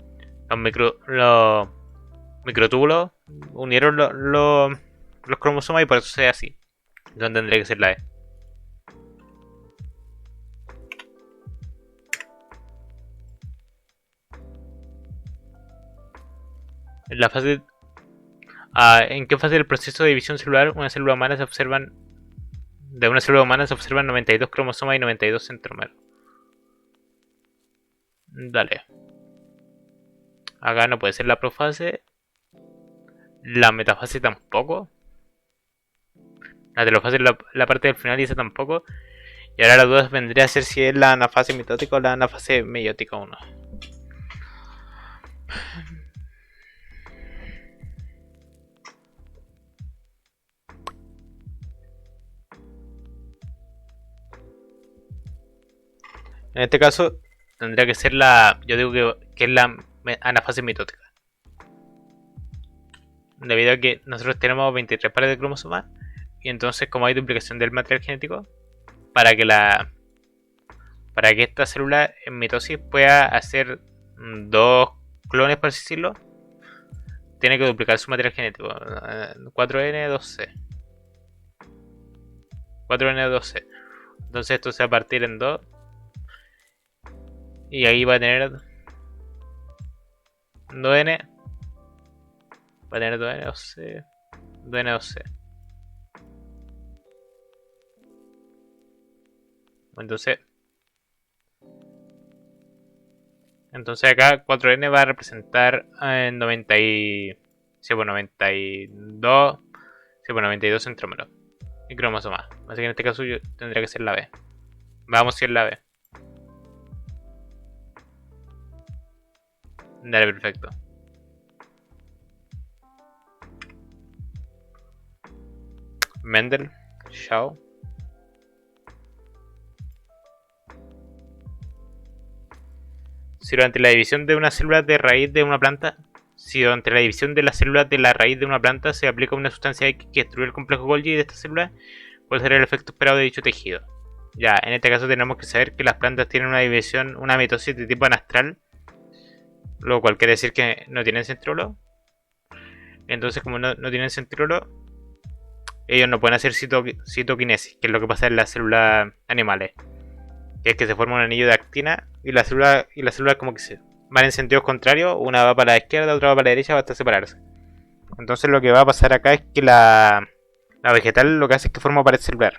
S1: los microtúbulos unieron los cromosomas y por eso sea así. Entonces tendría que ser la E. En la fase. ¿En qué fase del proceso de división celular una célula humana se observan? De una célula humana se observan 92 cromosomas y 92 centrómeros. Dale. Acá no puede ser la profase. La metafase tampoco. La telofase es la parte del final y esa tampoco. Y ahora la duda vendría a ser si es la anafase mitótica o la anafase meiótica 1. En este caso tendría que ser la. Yo digo que es la anafase mitótica. Debido a que nosotros tenemos 23 pares de cromosomas. Y entonces, como hay duplicación del material genético, para que esta célula en mitosis pueda hacer dos clones, por así decirlo, tiene que duplicar su material genético. 4N2C. 4N2C. Entonces esto se va a partir en 2. Y ahí va a tener 2N. Va a tener 2N2C. 2N2C. Entonces acá 4N va a representar 92. Sí, pues 92 centrómeros. Y cromosomas. Así que en este caso yo tendría que ser la B. Vamos a ir la B. Dale, perfecto. Mendel, Shao. Si durante la división de una célula de raíz de una planta, si durante la división de las células de la raíz de una planta se aplica una sustancia X que destruye el complejo Golgi de esta célula, ¿cuál será el efecto esperado de dicho tejido? Ya, en este caso tenemos que saber que las plantas tienen una división, una mitosis de tipo anastral, lo cual quiere decir que no tienen centriolo. Entonces, como no tienen centriolo, ellos no pueden hacer citoquinesis, que es lo que pasa en las células animales, que es que se forma un anillo de actina y la célula como que se van en sentidos contrarios, una va para la izquierda, otra va para la derecha hasta separarse. Entonces lo que va a pasar acá es que la vegetal lo que hace es que forma pared celular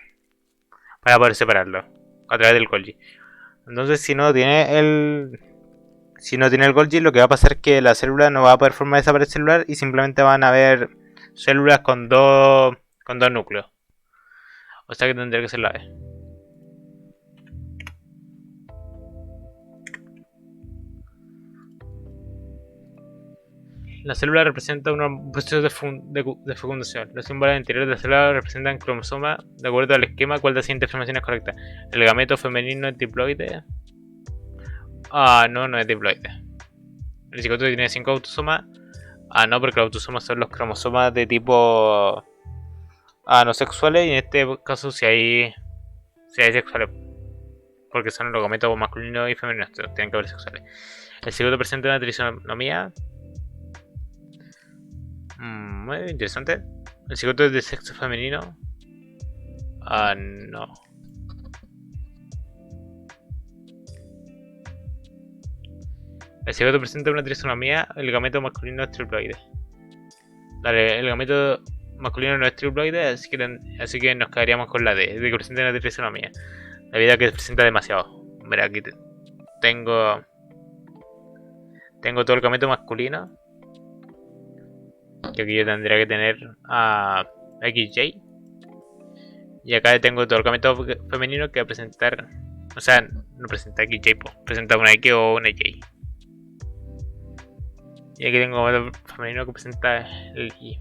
S1: para poder separarlo a través del Golgi. Entonces si no tiene el Golgi, lo que va a pasar es que la célula no va a poder formar esa pared celular y simplemente van a haber células con dos núcleos. O sea que tendría que ser la B. La célula representa un proceso de fecundación. Los símbolos interiores de la célula representan cromosomas. De acuerdo al esquema, ¿cuál de las siguientes afirmaciones es correcta? El gameto femenino es diploide. Ah, no es diploide. El cigoto tiene 5 autosomas. Ah, no, porque los autosomas son los cromosomas de tipo no sexuales. Y en este caso, si hay sexuales. porque son los gametos masculinos y femeninos, tienen que haber sexuales. El cigoto presenta una trisonomía muy interesante. El cigoto es de sexo femenino. Ah, no. El cigoto presenta una trisonomía, el gameto masculino es triploide. Dale, el gameto masculino no es triploide, así que nos quedaríamos con la D, de que presenta una trisonomía. La vida que presenta demasiado. Mira, aquí tengo todo el gameto masculino. Que aquí yo tendría que tener a XJ. Y acá tengo todo el gameto femenino que va a presentar. O sea, no presenta XJ, pues, presenta una X o una Y. Y aquí tengo gameto femenino que presenta el Y.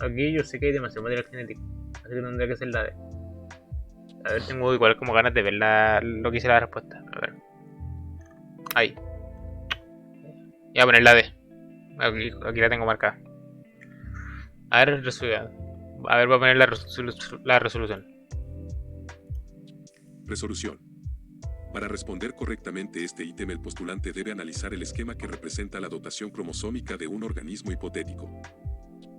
S1: Aquí yo sé que hay demasiado material genético, así que tendría que ser la D. A ver, tengo igual como ganas de ver lo que hice la respuesta. A ver. Ahí. Y voy a poner la D. Aquí la tengo marcada. A ver, a ver, voy a poner la resolución.
S2: Resolución. Para responder correctamente este ítem, el postulante debe analizar el esquema que representa la dotación cromosómica de un organismo hipotético.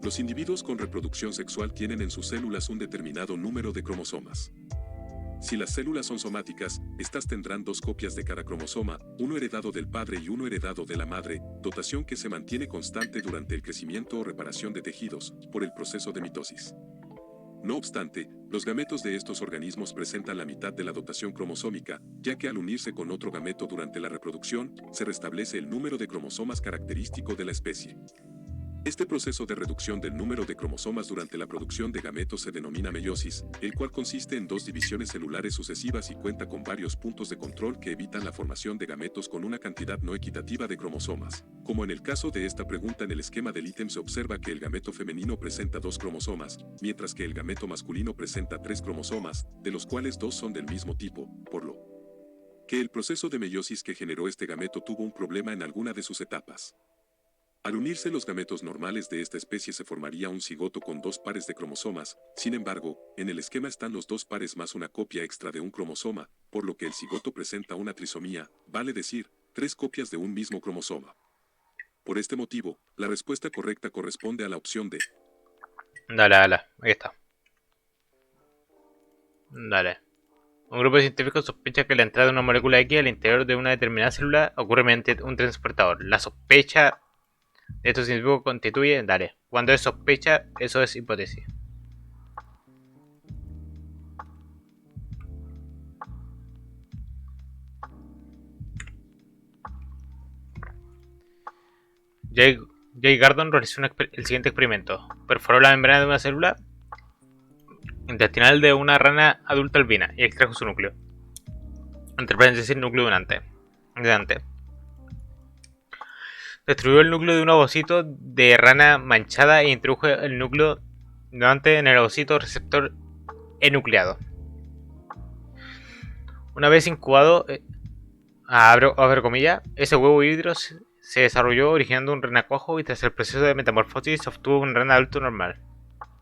S2: Los individuos con reproducción sexual tienen en sus células un determinado número de cromosomas. Si las células son somáticas, estas tendrán 2 copias de cada cromosoma, uno heredado del padre y uno heredado de la madre, dotación que se mantiene constante durante el crecimiento o reparación de tejidos, por el proceso de mitosis. No obstante, los gametos de estos organismos presentan la mitad de la dotación cromosómica, ya que al unirse con otro gameto durante la reproducción, se restablece el número de cromosomas característico de la especie. Este proceso de reducción del número de cromosomas durante la producción de gametos se denomina meiosis, el cual consiste en 2 divisiones celulares sucesivas y cuenta con varios puntos de control que evitan la formación de gametos con una cantidad no equitativa de cromosomas. Como en el caso de esta pregunta, en el esquema del ítem se observa que el gameto femenino presenta 2 cromosomas, mientras que el gameto masculino presenta 3 cromosomas, de los cuales 2 son del mismo tipo, por lo que el proceso de meiosis que generó este gameto tuvo un problema en alguna de sus etapas. Al unirse los gametos normales de esta especie se formaría un cigoto con 2 pares de cromosomas, sin embargo, en el esquema están los 2 pares más una copia extra de un cromosoma, por lo que el cigoto presenta una trisomía, vale decir, 3 copias de un mismo cromosoma. Por este motivo, la respuesta correcta corresponde a la opción D.
S1: Dale, ahí está. Dale. Un grupo de científicos sospecha que la entrada de una molécula X al interior de una determinada célula ocurre mediante un transportador. La sospecha de estos científicos constituye, dale. Cuando es sospecha, eso es hipótesis. Jay Gardon realizó el siguiente experimento. Perforó la membrana de una célula intestinal de una rana adulta albina y extrajo su núcleo. Entre paréntesis, núcleo donante. Destruyó el núcleo de un ovocito de rana manchada e introdujo el núcleo donante en el ovocito receptor enucleado. Una vez incubado, abro comillas, ese huevo híbrido se desarrolló originando un renacuajo y tras el proceso de metamorfosis se obtuvo un rana adulto normal.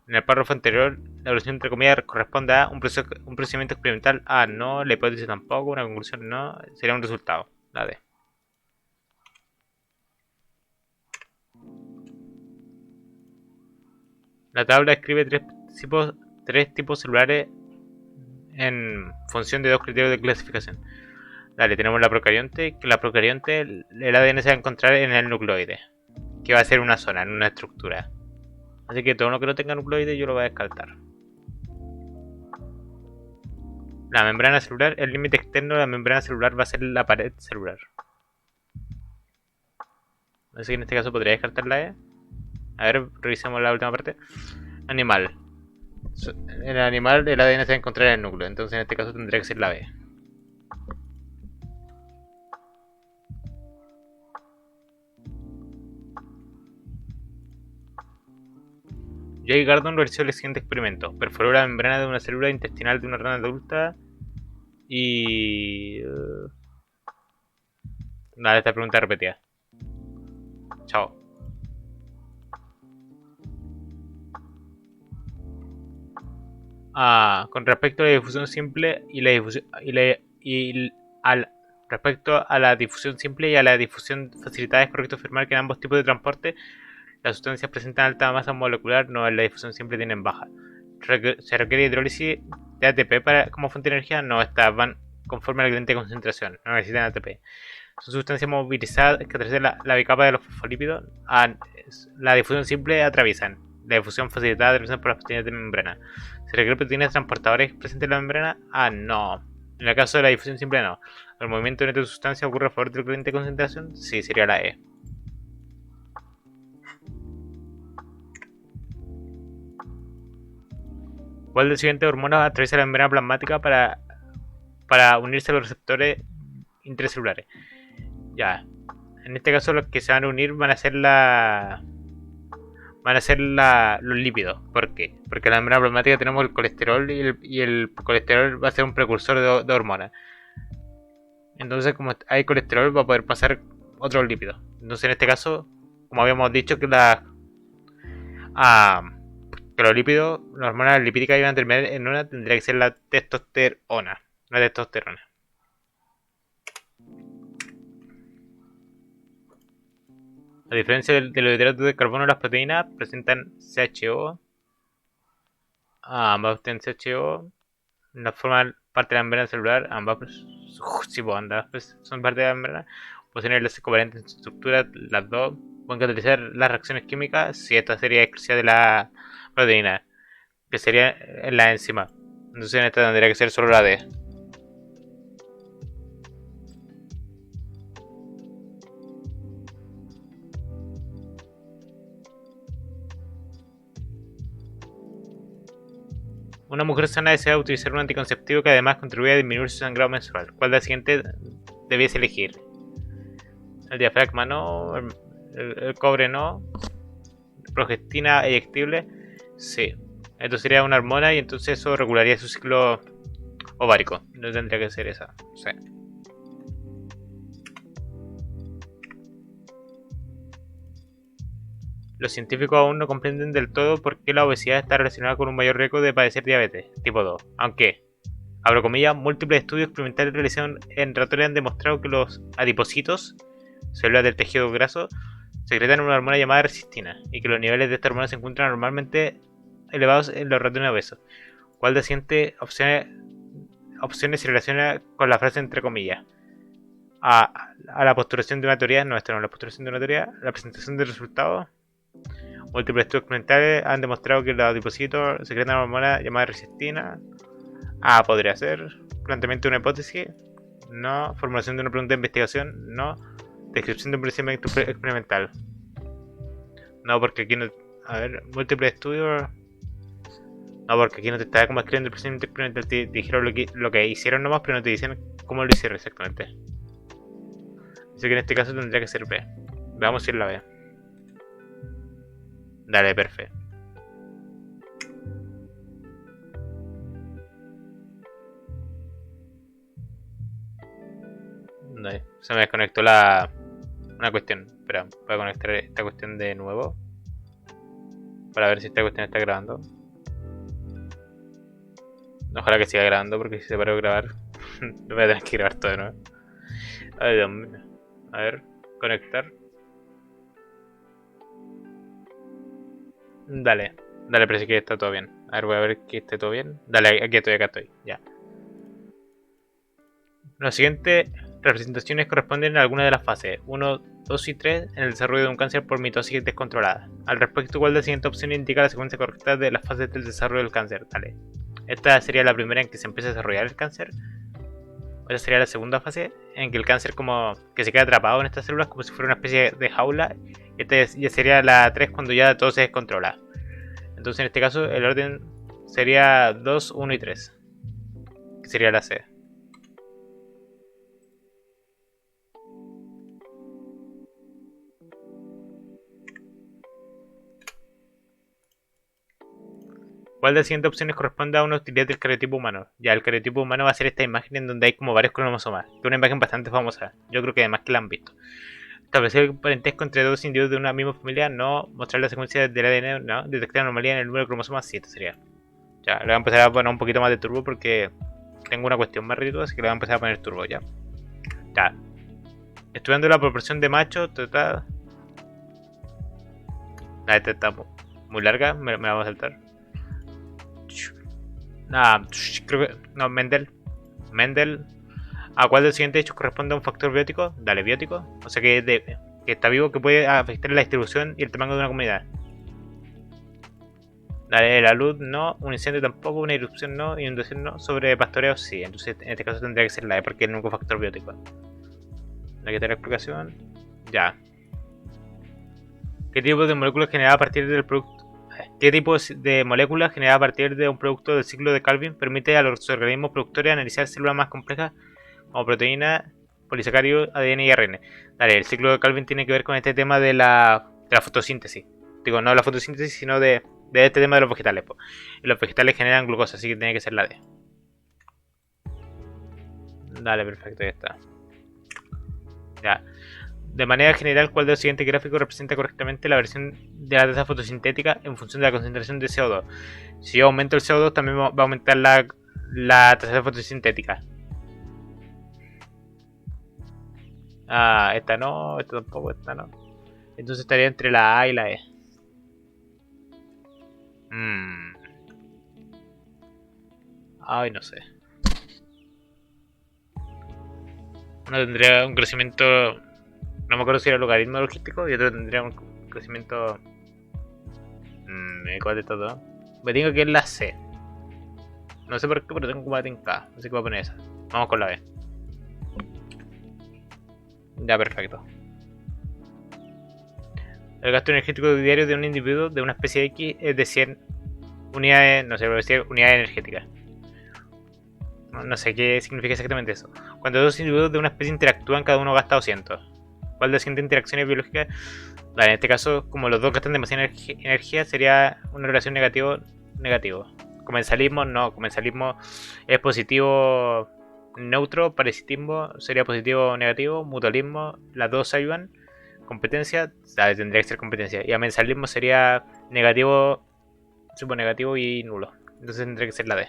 S1: En el párrafo anterior, la evolución entre comillas corresponde a un procedimiento experimental A, no, la hipótesis tampoco, una conclusión no, sería un resultado, la D. La tabla describe tres tipos celulares en función de 2 criterios de clasificación. Dale, tenemos la procarionte, que la procarionte el ADN se va a encontrar en el nucleoide, que va a ser una zona, en una estructura. Así que todo lo que no tenga nucleoide yo lo voy a descartar. La membrana celular, el límite externo de la membrana celular va a ser la pared celular. Así que en este caso podría descartar la E. A ver, revisemos la última parte. Animal. En el animal el ADN se va a encontrar en el núcleo, entonces en este caso tendría que ser la B. Jay Gardon realizó el siguiente experimento. Perforó la membrana de una célula intestinal de una rana adulta y... Nada, esta pregunta repetida. Chao. Con respecto a la difusión simple y la difusión respecto a la difusión simple y a la difusión facilitada, es correcto afirmar que en ambos tipos de transporte las sustancias presentan alta masa molecular, no en la difusión simple tienen baja. ¿Se requiere hidrólisis de ATP como fuente de energía? No, estas van conforme a la gradiente de concentración, no necesitan ATP. Son sustancias movilizadas que atraviesan la bicapa de los fosfolípidos. La difusión simple atraviesan. La difusión facilitada atraviesan por las proteínas de membrana. ¿Se requiere proteínas transportadores presentes en la membrana? No. En el caso de la difusión simple, no. ¿El movimiento de sustancia ocurre a favor del gradiente de concentración? Sí, sería la E. ¿Cuál de las siguientes hormonas atraviesa la membrana plasmática para unirse a los receptores intracelulares? Ya. En este caso los que se van a unir van a ser los lípidos. ¿Por qué? Porque en la membrana plasmática tenemos el colesterol y el colesterol va a ser un precursor de hormonas. Entonces, como hay colesterol, va a poder pasar otros lípidos. Entonces, en este caso, como habíamos dicho, que que los lípidos, las hormonas lipídicas iban a terminar en una, tendría que ser la testosterona. La testosterona. A diferencia de los hidratos de carbono, las proteínas presentan CHO. Ambas tienen CHO. No forman parte de la membrana celular. Ambas son parte de la membrana. Poseen enlaces covalentes en su estructura. Las dos pueden catalizar las reacciones químicas. Si esta sería exclusiva de la proteína, que sería en la enzima. Entonces en esta tendría que ser solo la D. Una mujer sana desea utilizar un anticonceptivo que además contribuye a disminuir su sangrado menstrual. ¿Cuál de las siguientes debiese elegir? El diafragma no, el cobre no, progestina eyectible, sí. Esto sería una hormona y entonces eso regularía su ciclo ovárico. No tendría que ser esa, sí. Los científicos aún no comprenden del todo por qué la obesidad está relacionada con un mayor riesgo de padecer diabetes tipo 2, aunque, abro comillas, múltiples estudios experimentales realizados en ratones han demostrado que los adipocitos, células del tejido graso, secretan una hormona llamada resistina y que los niveles de esta hormona se encuentran normalmente elevados en los ratones obesos. ¿Cuál de las siguientes opciones se relaciona con la frase entre comillas? A la postulación de una teoría, no, esta no es la postulación de una teoría, la presentación de resultados. Múltiples estudios experimentales han demostrado que los adipocitos secretan una hormona llamada resistina. Podría ser. Planteamiento de una hipótesis. No. Formulación de una pregunta de investigación. No. Descripción de un procedimiento experimental. No, porque aquí no. A ver, múltiples estudios. No, porque aquí no te está como escribiendo el procedimiento experimental. Te dijeron lo que hicieron nomás, pero no te dicen cómo lo hicieron exactamente. Así que en este caso tendría que ser B. Veamos si es la B. Dale, perfecto. Se me desconectó una cuestión. Espera, voy a conectar esta cuestión de nuevo. Para ver si esta cuestión está grabando. Ojalá que siga grabando porque si se paró de grabar no voy a tener que grabar todo de nuevo. Ay, Dios mío. A ver, conectar. Dale, parece que está todo bien. A ver, voy a ver que esté todo bien. Dale, aquí estoy, ya. Las siguientes representaciones corresponden a algunas de las fases 1, 2 y 3 en el desarrollo de un cáncer por mitosis descontrolada. Al respecto, ¿cuál de las siguientes opciones indica la secuencia correcta de las fases del desarrollo del cáncer? Dale. Esta sería la primera en que se empieza a desarrollar el cáncer. Esta sería la segunda fase en que el cáncer como que se queda atrapado en estas células como si fuera una especie de jaula. Esta ya sería la 3 cuando ya todo se descontrola. Entonces en este caso el orden sería 2, 1 y 3. Que sería la C. ¿Cuál de las siguientes opciones corresponde a una utilidad del cariotipo humano? Ya, el cariotipo humano va a ser esta imagen en donde hay como varios cromosomas. Es una imagen bastante famosa. Yo creo que además que la han visto. Establecer el parentesco entre dos individuos de una misma familia, no. Mostrar la secuencia del ADN, no. Detectar anomalía en el número de cromosomas, sí, esto sería. Ya, le voy a empezar a poner un poquito más de turbo porque tengo una cuestión más ridícula, así que le voy a empezar a poner turbo ya. Ya. Estudiando la proporción de machos, total. Esta está muy larga, me la vamos a saltar. Creo que. No, Mendel. ¿A cuál de los siguientes hechos corresponde a un factor biótico? Dale, biótico. O sea que está vivo, que puede afectar la distribución y el tamaño de una comunidad. Dale, la luz no, un incendio tampoco, una erupción no, inundación no, sobre pastoreo sí. Entonces en este caso tendría que ser la E porque es el único factor biótico. Aquí está la explicación. Ya. ¿Qué tipo de moléculas generada a partir del producto? ¿Qué tipo de moléculas generada a partir de un producto del ciclo de Calvin permite a los organismos productores analizar células más complejas como proteínas, polisacáridos, ADN y ARN? Dale, el ciclo de Calvin tiene que ver con este tema de la fotosíntesis. Digo, no la fotosíntesis, sino de este tema de los vegetales. Po. Y los vegetales generan glucosa, así que tiene que ser la D. Dale, perfecto, ya está. Ya. De manera general, ¿cuál de los siguientes gráficos representa correctamente la versión de la tasa fotosintética en función de la concentración de CO2? Si yo aumento el CO2, también va a aumentar la tasa fotosintética. Esta no, esta tampoco, esta no. Entonces estaría entre la A y la E. Ay, no sé. Uno tendría un crecimiento... No me acuerdo si era logaritmo logístico y otro tendría un crecimiento... ¿Cuál de todo? Me digo que es la C. No sé por qué, pero tengo como la K. Así que voy a poner esa. Vamos con la B. Ya, perfecto. El gasto energético diario de un individuo de una especie X es de 100 unidades, no sé, voy a decir unidades energéticas. No sé qué significa exactamente eso. Cuando dos individuos de una especie interactúan, cada uno gasta 200. ¿Cuál de las siguientes interacciones biológicas? Vale, en este caso, como los dos gastan demasiada energía, sería una relación negativo. Comensalismo, no. Comensalismo es positivo neutro. Parasitismo sería positivo negativo. Mutualismo, las dos ayudan. Competencia, tendría que ser competencia. Y amensalismo sería negativo, supo negativo y nulo. Entonces tendría que ser la D.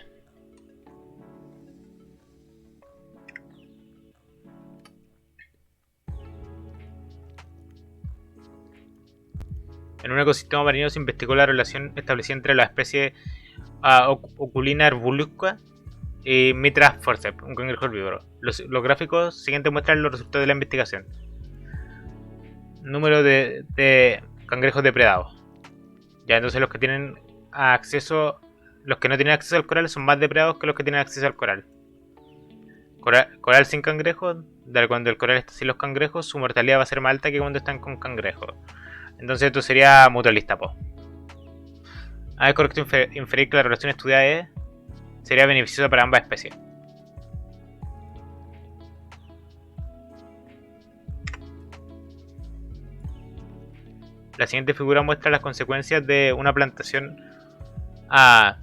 S1: En un ecosistema marino se investigó la relación establecida entre la especie Oculina arbulusca y Mitra forceps, un cangrejo herbívoro. Los gráficos siguientes muestran los resultados de la investigación. Número de cangrejos depredados. Ya, entonces los que tienen acceso, los que no tienen acceso al coral son más depredados que los que tienen acceso al coral. Coral sin cangrejos, cuando el coral está sin los cangrejos, su mortalidad va a ser más alta que cuando están con cangrejos. Entonces esto sería mutualista, po. Es correcto inferir que la relación estudiada sería beneficiosa para ambas especies. La siguiente figura muestra las consecuencias de una plantación. La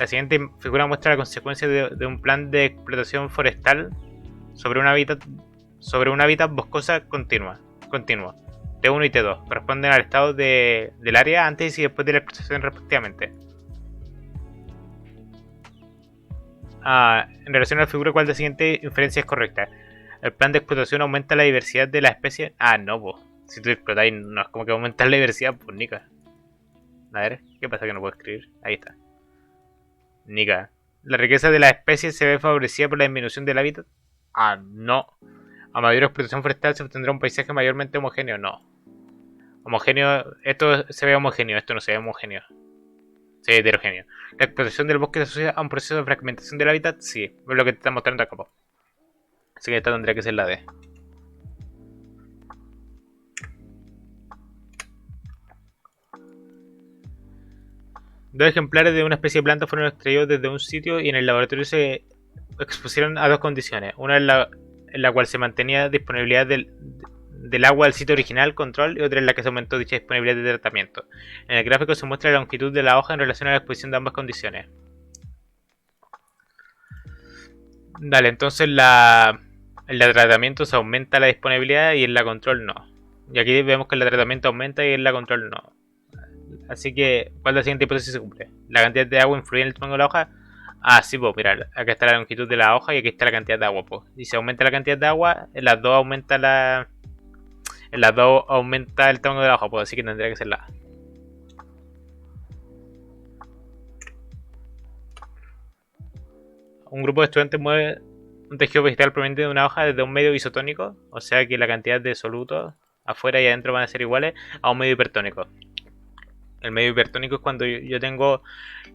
S1: siguiente figura muestra las consecuencias de un plan de explotación forestal sobre un hábitat boscosa continuo. T1 y T2 corresponden al estado del área antes y después de la explotación respectivamente. En relación a la figura, ¿cuál de la siguiente inferencia es correcta? El plan de explotación aumenta la diversidad de la especie. No, pues. Si tú explotáis, no es como que aumentar la diversidad, pues nica. A ver, ¿qué pasa que no puedo escribir? Ahí está. Nica. ¿La riqueza de la especie se ve favorecida por la disminución del hábitat? No. A mayor explotación forestal se obtendrá un paisaje mayormente homogéneo. No. Homogéneo, esto se ve homogéneo, esto no se ve homogéneo. Se ve heterogéneo. La explotación del bosque se asocia a un proceso de fragmentación del hábitat, sí. Es lo que te está mostrando acá. Así que esta tendría que ser la D. Dos ejemplares de una especie de planta fueron extraídos desde un sitio y en el laboratorio se expusieron a dos condiciones. Una en la cual se mantenía disponibilidad del agua del sitio original, control, y otra en la que se aumentó dicha disponibilidad de tratamiento. En el gráfico se muestra la longitud de la hoja en relación a la exposición de ambas condiciones. Dale, entonces en la tratamiento se aumenta la disponibilidad y en la control no. Y aquí vemos que en la tratamiento aumenta y en la control no. Así que, ¿cuál de la siguiente hipótesis se cumple? ¿La cantidad de agua influye en el tamaño de la hoja? Ah, sí, pues mira, acá está la longitud de la hoja y aquí está la cantidad de agua, pues. Y si aumenta la cantidad de agua, en las dos aumenta el tamaño de la hoja, pues así que tendría que ser la A. Un grupo de estudiantes mueve un tejido vegetal proveniente de una hoja desde un medio isotónico, o sea que la cantidad de solutos afuera y adentro van a ser iguales a un medio hipertónico. El medio hipertónico es cuando yo tengo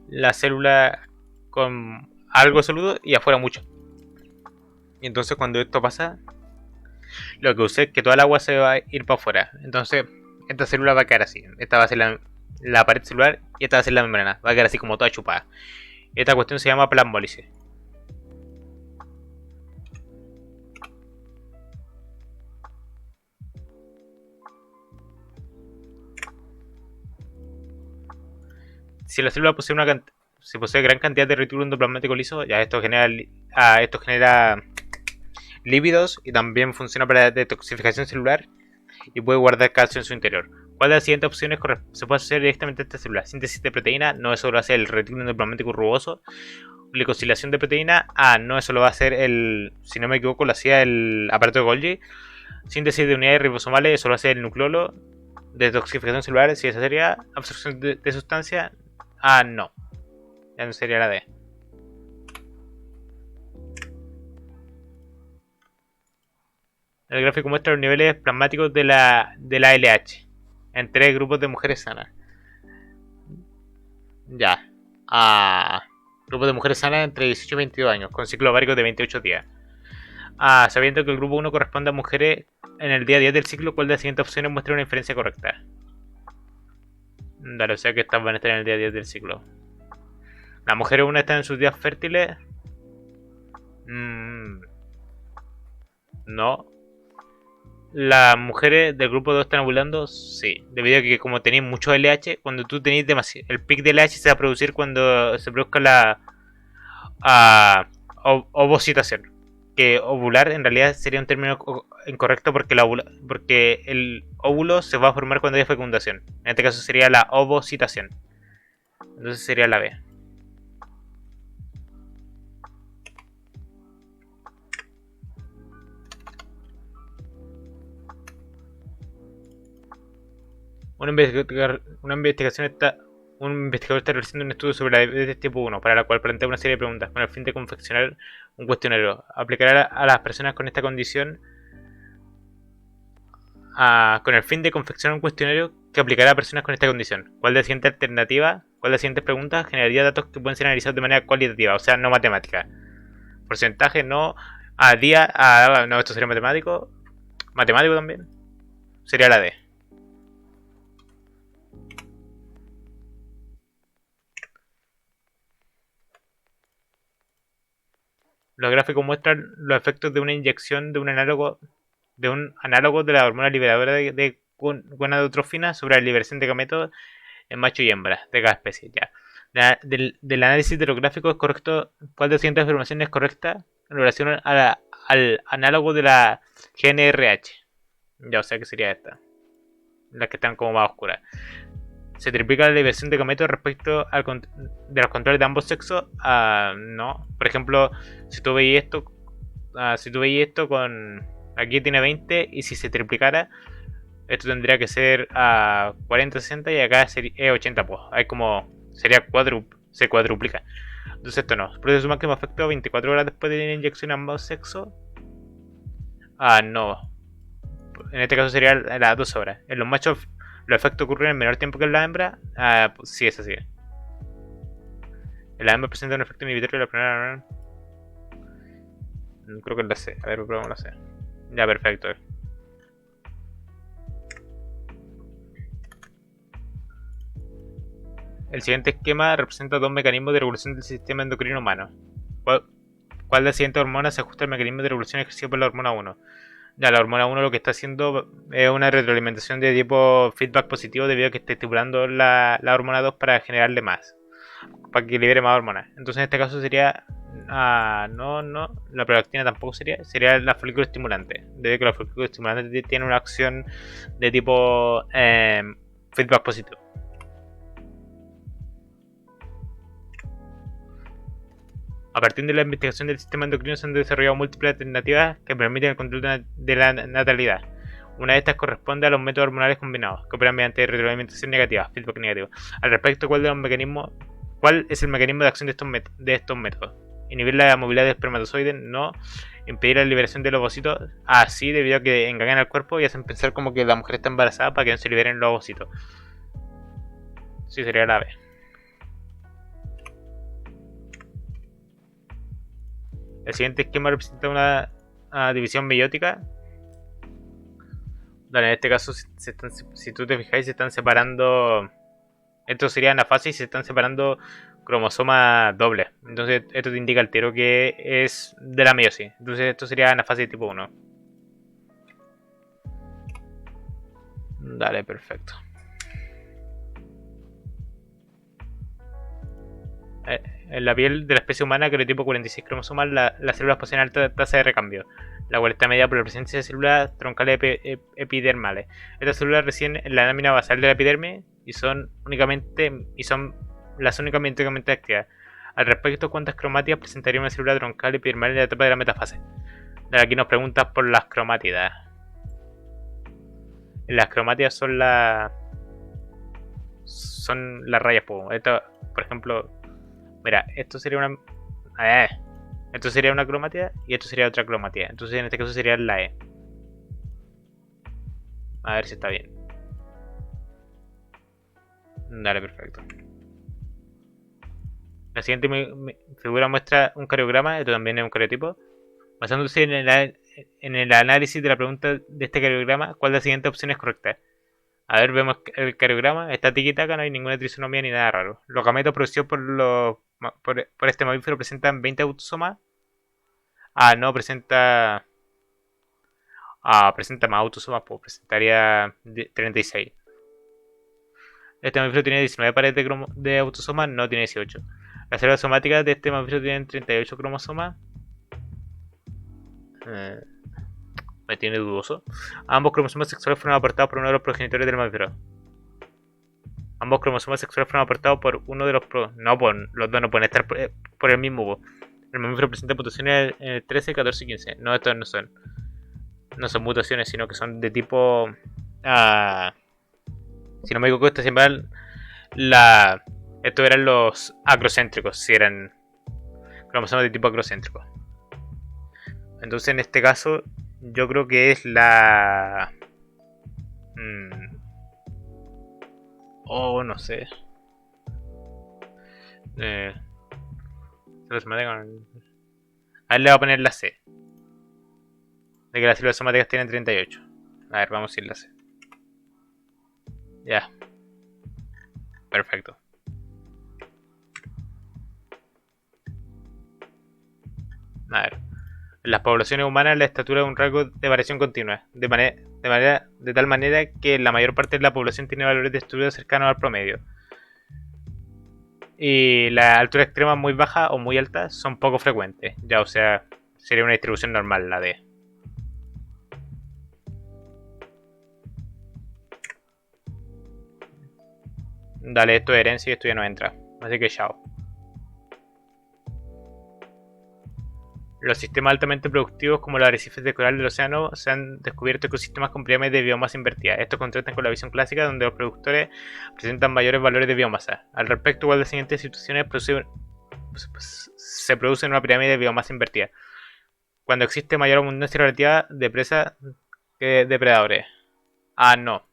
S1: la célula con algo de soluto y afuera mucho. Y entonces cuando esto pasa, lo que usé es que toda el agua se va a ir para afuera. Entonces esta célula va a quedar así. Esta va a ser la pared celular y esta va a ser la membrana. Va a quedar así como toda chupada. Esta cuestión se llama plasmólisis. Si la célula posee si posee gran cantidad de retículo endoplasmático liso, ya esto genera lípidos y también funciona para detoxificación celular y puede guardar calcio en su interior. ¿Cuál de las siguientes opciones se puede asociar directamente a esta célula? Síntesis de proteína, no, eso lo hace el retículo endoplasmático rugoso. Glicosilación de proteína, no, eso lo va a hacer si no me equivoco, lo hacía el aparato de Golgi. Síntesis de unidades ribosomales, eso lo hace el nucleolo. Detoxificación celular, si esa sería absorción de sustancia, no, ya no sería la D. El gráfico muestra los niveles plasmáticos de la LH en 3 grupos de mujeres sanas. Ya. Grupos de mujeres sanas entre 18 y 22 años, con ciclo ovárico de 28 días. Sabiendo que el grupo 1 corresponde a mujeres en el día 10 del ciclo, ¿cuál de las siguientes opciones muestra una inferencia correcta? Dale, o sea que estas van a estar en el día 10 del ciclo. Las mujeres 1 están en sus días fértiles. No. Las mujeres del grupo 2 están ovulando, sí. Debido a que como tenéis mucho LH, cuando tú tenéis demasiado... El pic de LH se va a producir cuando se produzca la ovocitación. Que ovular en realidad sería un término incorrecto porque el óvulo se va a formar cuando haya fecundación. En este caso sería la ovocitación. Entonces sería la B. Un investigador está realizando un estudio sobre la diabetes tipo 1, para la cual plantea una serie de preguntas con el fin de confeccionar un cuestionario. Aplicará a las personas con esta condición con el fin de confeccionar un cuestionario que aplicará a personas con esta condición. ¿Cuál de las siguientes alternativas, cuál de las siguientes preguntas generaría datos que pueden ser analizados de manera cualitativa, o sea, no matemática? Porcentaje, no. No, esto sería matemático. Matemático también. Sería la D. Los gráficos muestran los efectos de una inyección de un análogo de la hormona liberadora de gonadotrofina sobre la liberación de gametos en macho y hembra de cada especie. Ya. Del análisis de los gráficos es correcto. ¿Cuál de las siguientes afirmaciones es correcta en relación al análogo de la GNRH? Ya, o sea que sería esta. Las que están como más oscuras. ¿Se triplica la liberación de gametos respecto de los controles de ambos sexos? No. Por ejemplo, si tú veis esto con... Aquí tiene 20 y si se triplicara, esto tendría que ser a 40, 60 y acá es 80, pues. Hay como... se cuadruplica. Entonces esto no. Proceso máximo efecto 24 horas después de la inyección a ambos sexos. No. En este caso sería a las 2 horas. En los machos los efectos ocurren en menor tiempo que en la hembra. Pues sí, es así. En la hembra presenta un efecto inhibitorio de la primera... Creo que es la C. A ver, probamos la C. Ya, perfecto. El siguiente esquema representa dos mecanismos de regulación del sistema endocrino humano. ¿Cuál de las siguientes hormonas se ajusta al mecanismo de regulación ejercido por la hormona 1? Ya, la hormona 1 lo que está haciendo es una retroalimentación de tipo feedback positivo debido a que está estimulando la hormona 2 para generarle más. Para que libere más hormonas. Entonces en este caso sería... no. La prolactina tampoco sería. Sería la folículo estimulante. Debido a que la folículo estimulante tiene una acción de tipo feedback positivo. A partir de la investigación del sistema endocrino se han desarrollado múltiples alternativas que permiten el control de la natalidad. Una de estas corresponde a los métodos hormonales combinados, que operan mediante retroalimentación negativa, feedback negativo. Al respecto, ¿cuál es el mecanismo de acción de estos métodos? Inhibir la movilidad del espermatozoide, no. Impedir la liberación de los ovocitos, sí, debido a que engañan al cuerpo y hacen pensar como que la mujer está embarazada para que no se liberen los ovocitos. Sí, sería la B. El siguiente esquema representa una división meiótica. Vale, en este caso, si tú te fijáis, se están separando. Esto sería anafasis y se están separando cromosomas dobles. Entonces, esto te indica el tiro que es de la meiosis. Entonces, esto sería anafasis tipo 1. Dale, perfecto. En la piel de la especie humana, cariotipo 46 cromosomal, las células poseen alta tasa de recambio, la cual está medida por la presencia de células troncales epidermales. Estas células residen en la lámina basal de la epidermis y son las únicamente activas. Al respecto, ¿cuántas cromátidas presentaría una célula troncal epidermal en la etapa de la metafase? Aquí nos preguntas por las cromátidas. Las cromátidas son las rayas. Esto, por ejemplo, mira, esto sería una cromatida y esto sería otra cromatida. Entonces en este caso sería la E. A ver si está bien. Dale, perfecto. La siguiente figura muestra un cariograma, esto también es un cariotipo. Basándose en el análisis de la pregunta de este cariograma, ¿cuál de las siguientes opciones es correcta? A ver, vemos el cariograma, está tiki-taka, no hay ninguna trisonomía ni nada raro. Los gametos producidos por este mamífero presentan 20 autosomas. No, presenta más autosomas, pues presentaría 36. Este mamífero tiene 19 pares de autosomas, no tiene 18. Las células somáticas de este mamífero tienen 38 cromosomas. Me tiene dudoso. Ambos cromosomas sexuales fueron aportados por uno de los progenitores del mamífero. Ambos cromosomas sexuales fueron aportados por uno de los No, pues los dos no pueden estar por el mismo. El mamífero presenta mutaciones en el 13, 14 y 15. No, estos no son. No son mutaciones, sino que son de tipo. Si no me equivoco, estos eran los acrocéntricos. Si eran cromosomas de tipo acrocéntrico. Entonces, en este caso, yo creo que es la. No sé. A ver, le voy a poner la C. De que las células somáticas tienen 38. A ver, vamos a ir la C. Ya. Perfecto. A ver. En las poblaciones humanas la estatura es un rasgo de variación continua, de tal manera que la mayor parte de la población tiene valores de estatura cercanos al promedio. Y la altura extrema muy baja o muy alta son poco frecuentes. Ya, o sea, sería una distribución normal la D. Dale, esto es herencia y esto ya no entra. Así que chao. Los sistemas altamente productivos como los arrecifes de coral del océano se han descubierto ecosistemas con pirámides de biomasa invertida. Estos contrastan con la visión clásica donde los productores presentan mayores valores de biomasa. Al respecto, ¿cuál de las siguientes situaciones se produce en una pirámide de biomasa invertida? Cuando existe mayor abundancia relativa de presas que depredadores. No.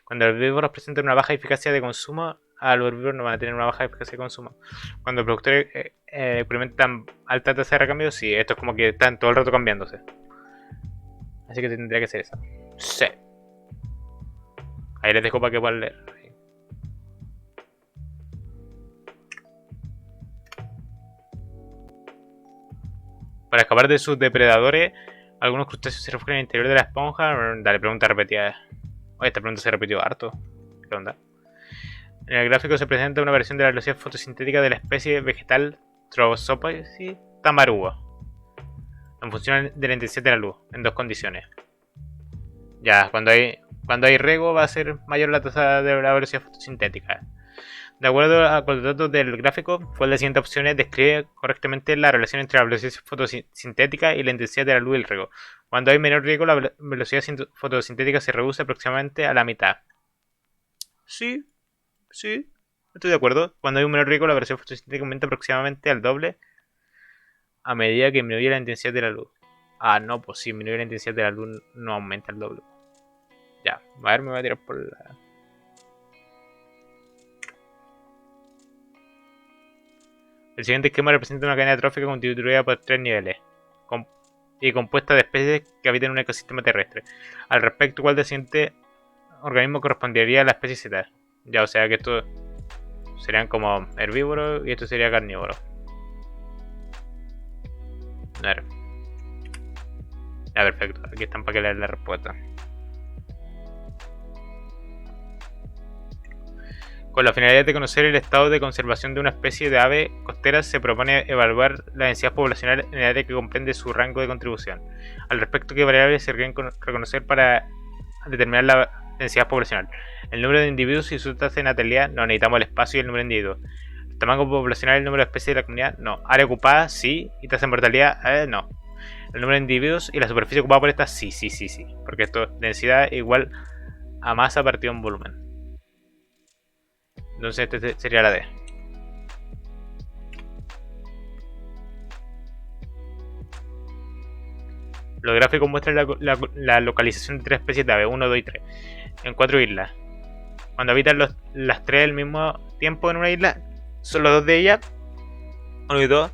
S1: Cuando los herbívoros presentan una baja eficacia de consumo, los herbívoros no van a tener una baja eficacia de consumo. Cuando los productores experimentan alta tasa de recambio, sí, esto es como que están todo el rato cambiándose. Así que tendría que ser esa. Sí. Ahí les dejo para que puedan leer. Para escapar de sus depredadores, algunos crustáceos se refugian en el interior de la esponja. Dale, pregunta repetida. Oye, esta pregunta se repitió harto. ¿Qué onda? En el gráfico se presenta una versión de la velocidad fotosintética de la especie vegetal Thrausophis tamarua, en función de la intensidad de la luz, en dos condiciones. Ya, cuando hay riego va a ser mayor la tasa de la velocidad fotosintética. De acuerdo con los datos del gráfico, ¿cuál de las siguientes opciones describe correctamente la relación entre la velocidad fotosintética y la intensidad de la luz del riego? Cuando hay menor riego, la velocidad fotosintética se reduce aproximadamente a la mitad. Sí, sí, estoy de acuerdo. Cuando hay un menor riego, la velocidad fotosintética aumenta aproximadamente al doble a medida que disminuye la intensidad de la luz. Ah, no, pues si disminuye la intensidad de la luz no aumenta el doble. Ya, a ver, me voy a tirar por la... El siguiente esquema representa una cadena trófica constituida por 3 niveles y compuesta de especies que habitan en un ecosistema terrestre. Al respecto, ¿cuál del siguiente organismo correspondería a la especie Z? Ya, o sea que estos serían como herbívoros y esto sería carnívoro. A ver. Ya, perfecto. Aquí están para que lean la respuesta. Con la finalidad de conocer el estado de conservación de una especie de ave costera, se propone evaluar la densidad poblacional en el área que comprende su rango de contribución. Al respecto, ¿qué variables se requieren reconocer para determinar la densidad poblacional? El número de individuos y su tasa de natalidad. No, necesitamos el espacio y el número de individuos. El tamaño poblacional y el número de especies de la comunidad. No. Área ocupada, sí. Y tasa de mortalidad, no. El número de individuos y la superficie ocupada por esta, sí. Porque esto es densidad igual a masa partido en volumen. Entonces este sería la D. Los gráficos muestran la localización de 3 especies de ave, 1, 2 y 3, en 4 islas. Cuando habitan las 3 al mismo tiempo en una isla, son los 2 de ellas, 1 y 2,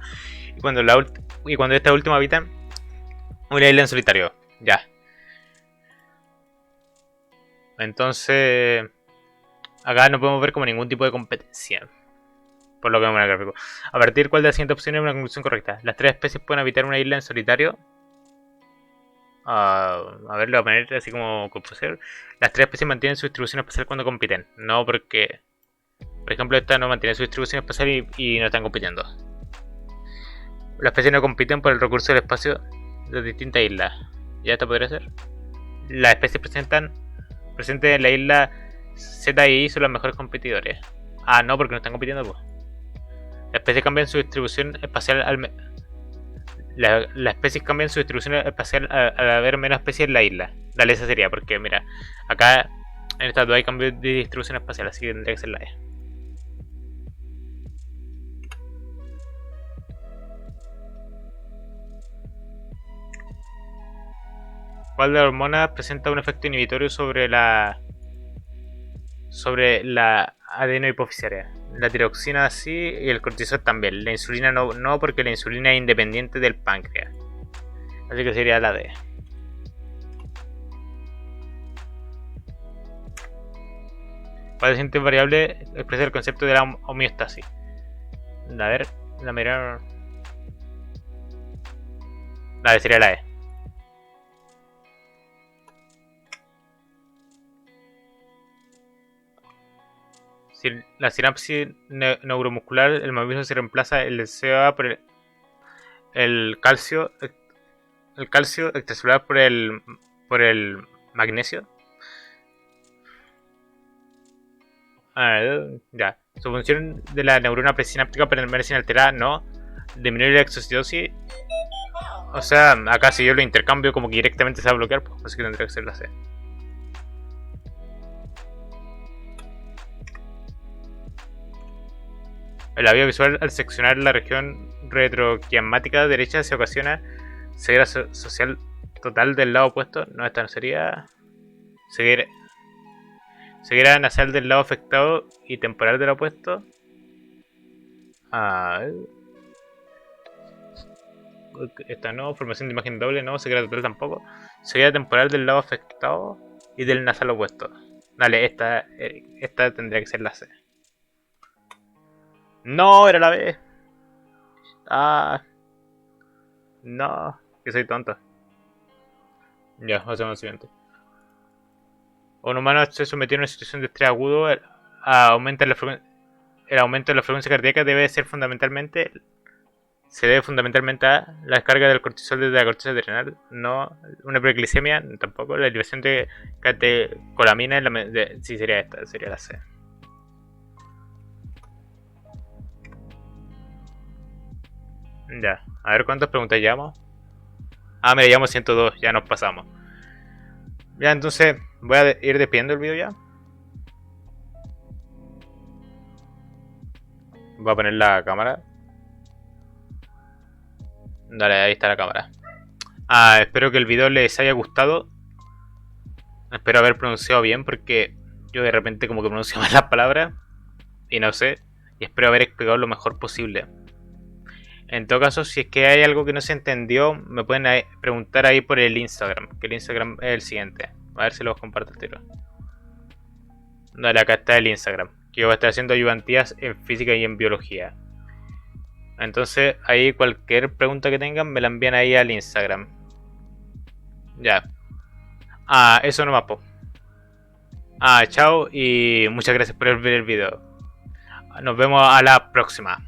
S1: y cuando esta última habitan una isla en solitario. Ya. Entonces... acá no podemos ver como ningún tipo de competencia. Por lo que vemos en el gráfico. A partir de cuál de las siguientes opciones es una conclusión correcta. Las 3 especies pueden habitar una isla en solitario. A ver, lo voy a poner así como composer. Las 3 especies mantienen su distribución espacial cuando compiten. No porque... por ejemplo, esta no mantiene su distribución espacial y no están compitiendo. Las especies no compiten por el recurso del espacio de distintas islas. ¿Ya esta podría ser? Las especies presentes en la isla Z y I son los mejores competidores. Ah, no, porque no están compitiendo, pues. Las especies cambian su distribución espacial las especies cambian su distribución espacial al haber menos especies en la isla. Dale, esa sería, porque mira, acá en estas dos hay cambio de distribución espacial, así que tendría que ser la E. ¿Cuál de las hormonas presenta un efecto inhibitorio sobre la adenohipofisaria? La tiroxina sí y el cortisol también. La insulina no porque la insulina es independiente del páncreas. Así que sería la D. ¿Cuál de las siguientes variables expresa el concepto de la homeostasis? A ver, la mirar. La D sería la E. La sinapsis neuromuscular, el movimiento se reemplaza el CA por el calcio extracelular por el magnesio. Ya. Su función de la neurona presináptica permanece inalterada, no. Disminuir la exocitosis. O sea, acá si yo lo intercambio como que directamente se va a bloquear, pues así que tendría que ser la C. En la vía visual, al seccionar la región retroquiasmática derecha, se ocasiona ceguera social total del lado opuesto. No, esta no sería. Ceguera nasal del lado afectado y temporal del opuesto. Esta no. Formación de imagen doble, no. Ceguera total tampoco. Ceguera temporal del lado afectado y del nasal opuesto. Dale, esta tendría que ser la C. No, era la B. No, que soy tonto. Ya, hacemos lo siguiente. Un humano se sometido a una situación de estrés agudo, el aumento de la frecuencia cardíaca se debe fundamentalmente a la descarga del cortisol desde la corteza adrenal, no una preglicemia, tampoco la liberación de catecolamina, sí sería esta, sería la C. Ya, a ver cuántas preguntas llevamos. Ah, mira, llevamos 102, ya nos pasamos. Ya, entonces voy a ir despidiendo el video ya. Voy a poner la cámara. Dale, ahí está la cámara. Espero que el video les haya gustado. Espero haber pronunciado bien porque yo de repente como que pronuncio mal las palabras. Y no sé. Y espero haber explicado lo mejor posible. En todo caso, si es que hay algo que no se entendió, me pueden preguntar ahí por el Instagram. Que el Instagram es el siguiente. A ver si los comparto el tiro. Dale, acá está el Instagram. Que yo voy a estar haciendo ayudantías en física y en biología. Entonces, ahí cualquier pregunta que tengan me la envían ahí al Instagram. Ya. Eso nomás, po. Chao y muchas gracias por ver el video. Nos vemos a la próxima.